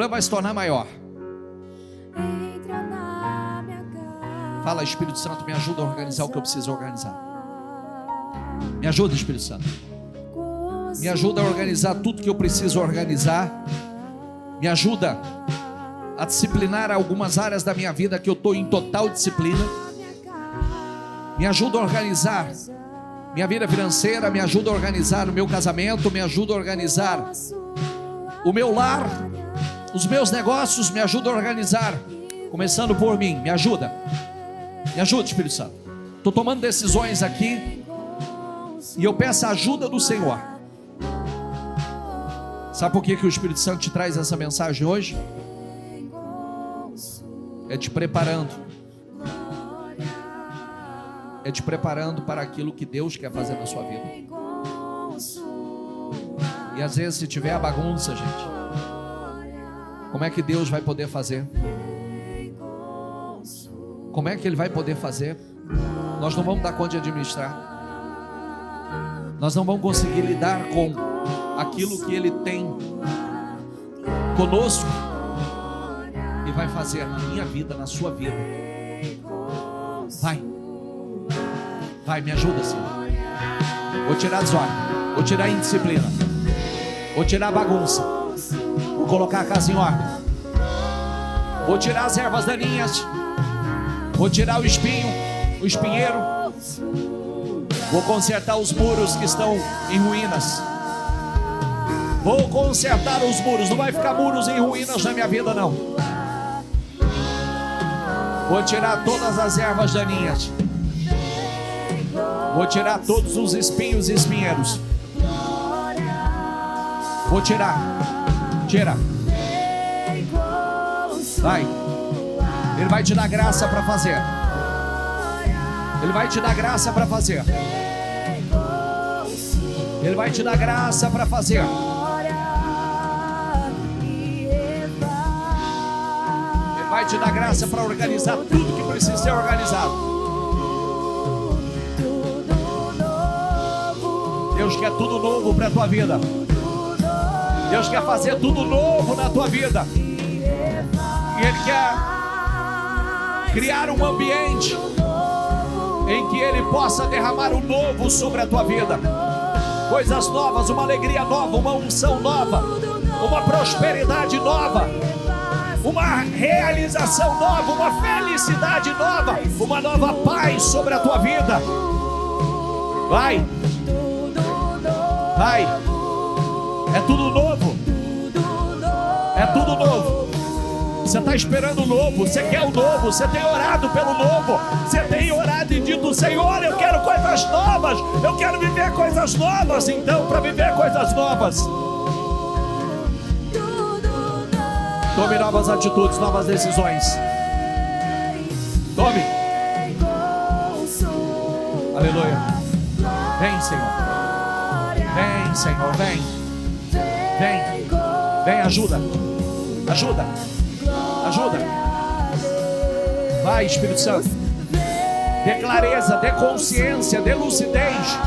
vai se tornar maior. Fala, Espírito Santo, me ajuda a organizar o que eu preciso organizar. Me ajuda, Espírito Santo. Me ajuda a organizar tudo que eu preciso organizar. Me ajuda a disciplinar algumas áreas da minha vida que eu estou em total disciplina. Me ajuda a organizar minha vida financeira. Me ajuda a organizar o meu casamento. Me ajuda a organizar o meu lar, os meus negócios. Me ajuda a organizar, começando por mim. Me ajuda, Espírito Santo. Estou tomando decisões aqui e eu peço a ajuda do Senhor. Sabe por que o Espírito Santo te traz essa mensagem hoje? É te preparando para aquilo que Deus quer fazer na sua vida. E às vezes, se tiver a bagunça, gente, como é que Deus vai poder fazer? Como é que Ele vai poder fazer? Nós não vamos dar conta de administrar. Nós não vamos conseguir lidar com aquilo que Ele tem conosco e vai fazer na minha vida, na sua vida. Vai, me ajuda, Senhor. Vou tirar a desordem, vou tirar a indisciplina, vou tirar a bagunça, vou colocar a casa em ordem, vou tirar as ervas daninhas, vou tirar o espinho, o espinheiro, vou consertar os muros que estão em ruínas. Vou consertar os muros. Não vai ficar muros em ruínas na minha vida, não. Vou tirar todas as ervas daninhas. Vou tirar todos os espinhos e espinheiros. Vou tirar. Tira. Vai. Ele vai te dar graça para fazer. Ele vai te dar graça para fazer. Ele vai te dar graça para fazer. Ele vai te dar graça para organizar tudo que precisa ser organizado. Deus quer tudo novo para a tua vida. Deus quer fazer tudo novo na tua vida. E Ele quer criar um ambiente em que Ele possa derramar o novo sobre a tua vida. Coisas novas, uma alegria nova, uma unção nova, uma prosperidade nova, uma realização nova, uma felicidade nova, uma nova paz sobre a tua vida. Vai, vai, é tudo novo, é tudo novo. Você está esperando o novo, você quer o novo, você tem orado pelo novo, você tem orado e dito: Senhor, eu quero coisas novas, eu quero viver coisas novas. Então, para viver coisas novas, tome novas atitudes, novas decisões. Tome. Aleluia. Vem, Senhor. Vem, Senhor, vem. Vem. Vem, ajuda. Ajuda. Ajuda. Vai, Espírito Santo. Dê clareza, dê consciência, dê lucidez.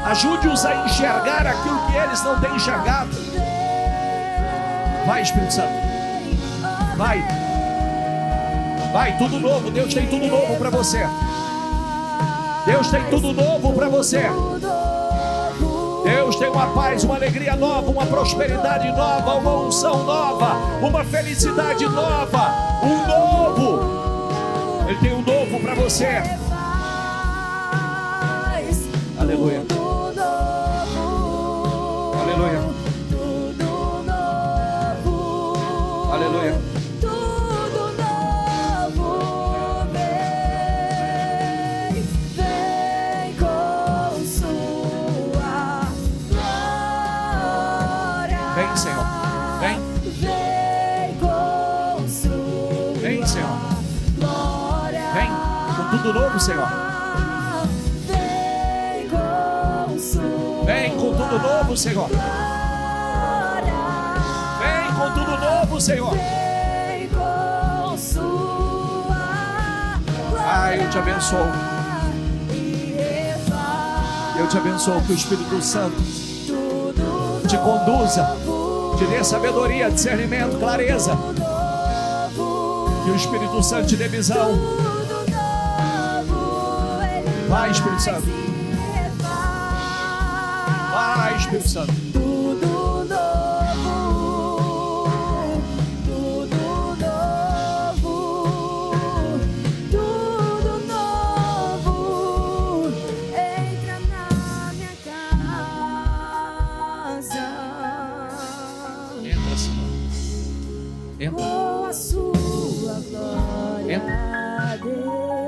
Ajude-os a enxergar aquilo que eles não têm enxergado. Vai, Espírito Santo. Vai. Vai, tudo novo. Deus tem tudo novo para você. Deus tem tudo novo para você. Deus tem uma paz, uma alegria nova, uma prosperidade nova, uma unção nova, uma felicidade nova, um novo. Ele tem um novo para você. Aleluia. Aleluia. Aleluia. Vem, Senhor. Vem. Vem, Senhor. Vem com tudo novo, Senhor. Vem com tudo novo, Senhor. Vem com tudo novo, Senhor. Ai, eu te abençoo. Eu te abençoo, que o Espírito Santo te conduza, te dê sabedoria, discernimento, clareza. Que o Espírito Santo te dê visão. Vai, Espírito Santo. Vai, Espírito Santo.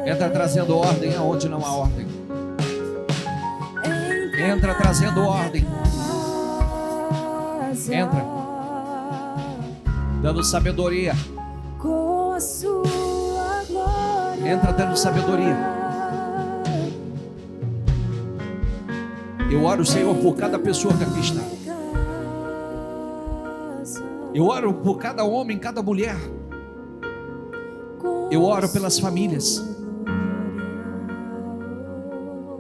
Entra trazendo ordem aonde não há ordem. Entra trazendo ordem. Entra dando sabedoria. Entra dando sabedoria. Eu oro, Senhor, por cada pessoa que aqui está. Eu oro por cada homem, cada mulher. Eu oro pelas famílias.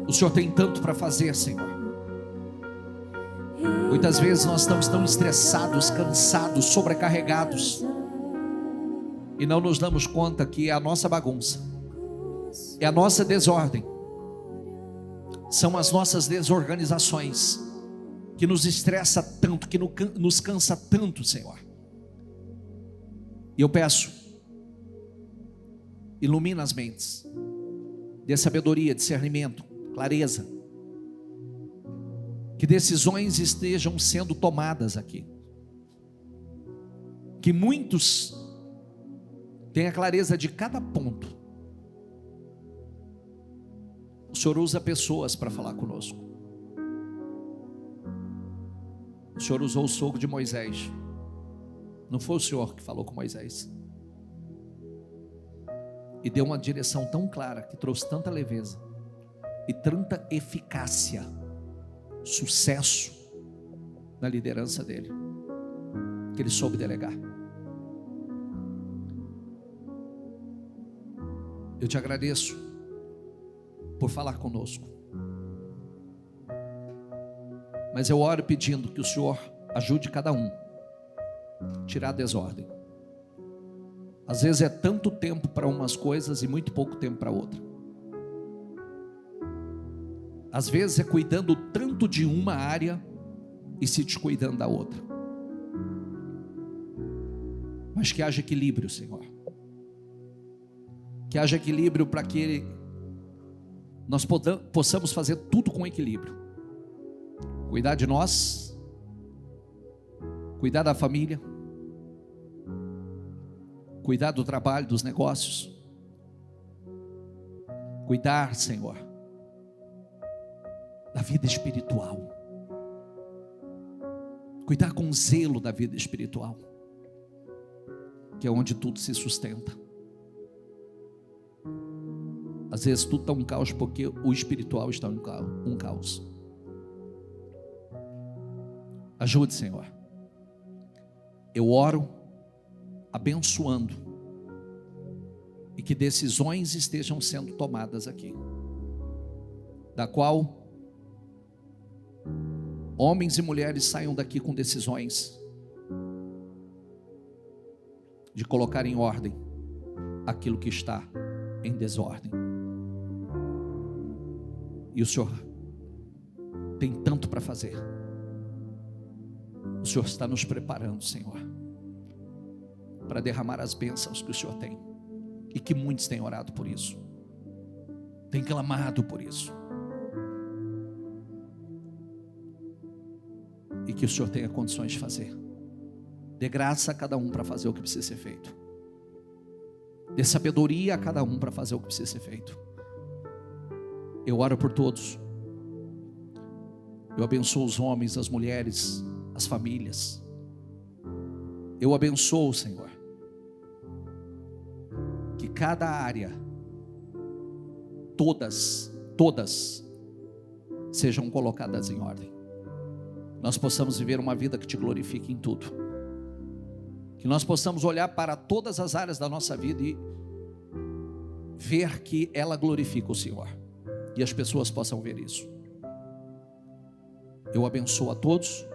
O Senhor tem tanto para fazer, Senhor. Muitas vezes nós estamos tão estressados, cansados, sobrecarregados, e não nos damos conta que é a nossa bagunça, é a nossa desordem, são as nossas desorganizações que nos estressa tanto, que nos cansa tanto, Senhor. E eu peço, ilumina as mentes, dê sabedoria, discernimento, clareza, que decisões estejam sendo tomadas aqui, que muitos Tenha clareza de cada ponto. O Senhor usa pessoas para falar conosco. O Senhor usou o sogro de Moisés. Não foi o Senhor que falou com Moisés. E deu uma direção tão clara, que trouxe tanta leveza e tanta eficácia, sucesso na liderança dele, que ele soube delegar. Eu te agradeço por falar conosco, mas eu oro pedindo que o Senhor ajude cada um a tirar a desordem. Às vezes é tanto tempo para umas coisas e muito pouco tempo para outra. Às vezes é cuidando tanto de uma área e se descuidando da outra. Mas que haja equilíbrio, Senhor. Que haja equilíbrio para que nós possamos fazer tudo com equilíbrio. Cuidar de nós, cuidar da família, cuidar do trabalho, dos negócios, cuidar, Senhor, da vida espiritual, cuidar com zelo da vida espiritual, que é onde tudo se sustenta. Às vezes tudo está um caos porque o espiritual está um caos. Ajude, Senhor. Eu oro abençoando e que decisões estejam sendo tomadas aqui, da qual homens e mulheres saiam daqui com decisões de colocar em ordem aquilo que está em desordem. E o Senhor tem tanto para fazer. O Senhor está nos preparando, Senhor, para derramar as bênçãos que o Senhor tem, e que muitos têm orado por isso, têm clamado por isso, e que o Senhor tenha condições de fazer. Dê graça a cada um para fazer o que precisa ser feito. Dê sabedoria a cada um para fazer o que precisa ser feito. Eu oro por todos. Eu abençoo os homens, as mulheres, as famílias. Eu abençoo, Senhor, que cada área, todas sejam colocadas em ordem. Nós possamos viver uma vida que te glorifique em tudo. Que nós possamos olhar para todas as áreas da nossa vida e ver que ela glorifica o Senhor. E as pessoas possam ver isso. Eu abençoo a todos,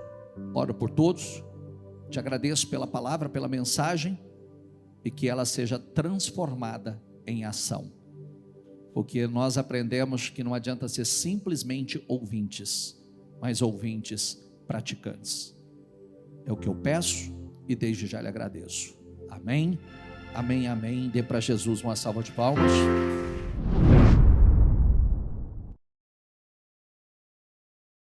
oro por todos, te agradeço pela palavra, pela mensagem, e que ela seja transformada em ação. Porque nós aprendemos que não adianta ser simplesmente ouvintes, mas ouvintes praticantes. É o que eu peço e desde já lhe agradeço. Amém, amém, amém. Dê para Jesus uma salva de palmas.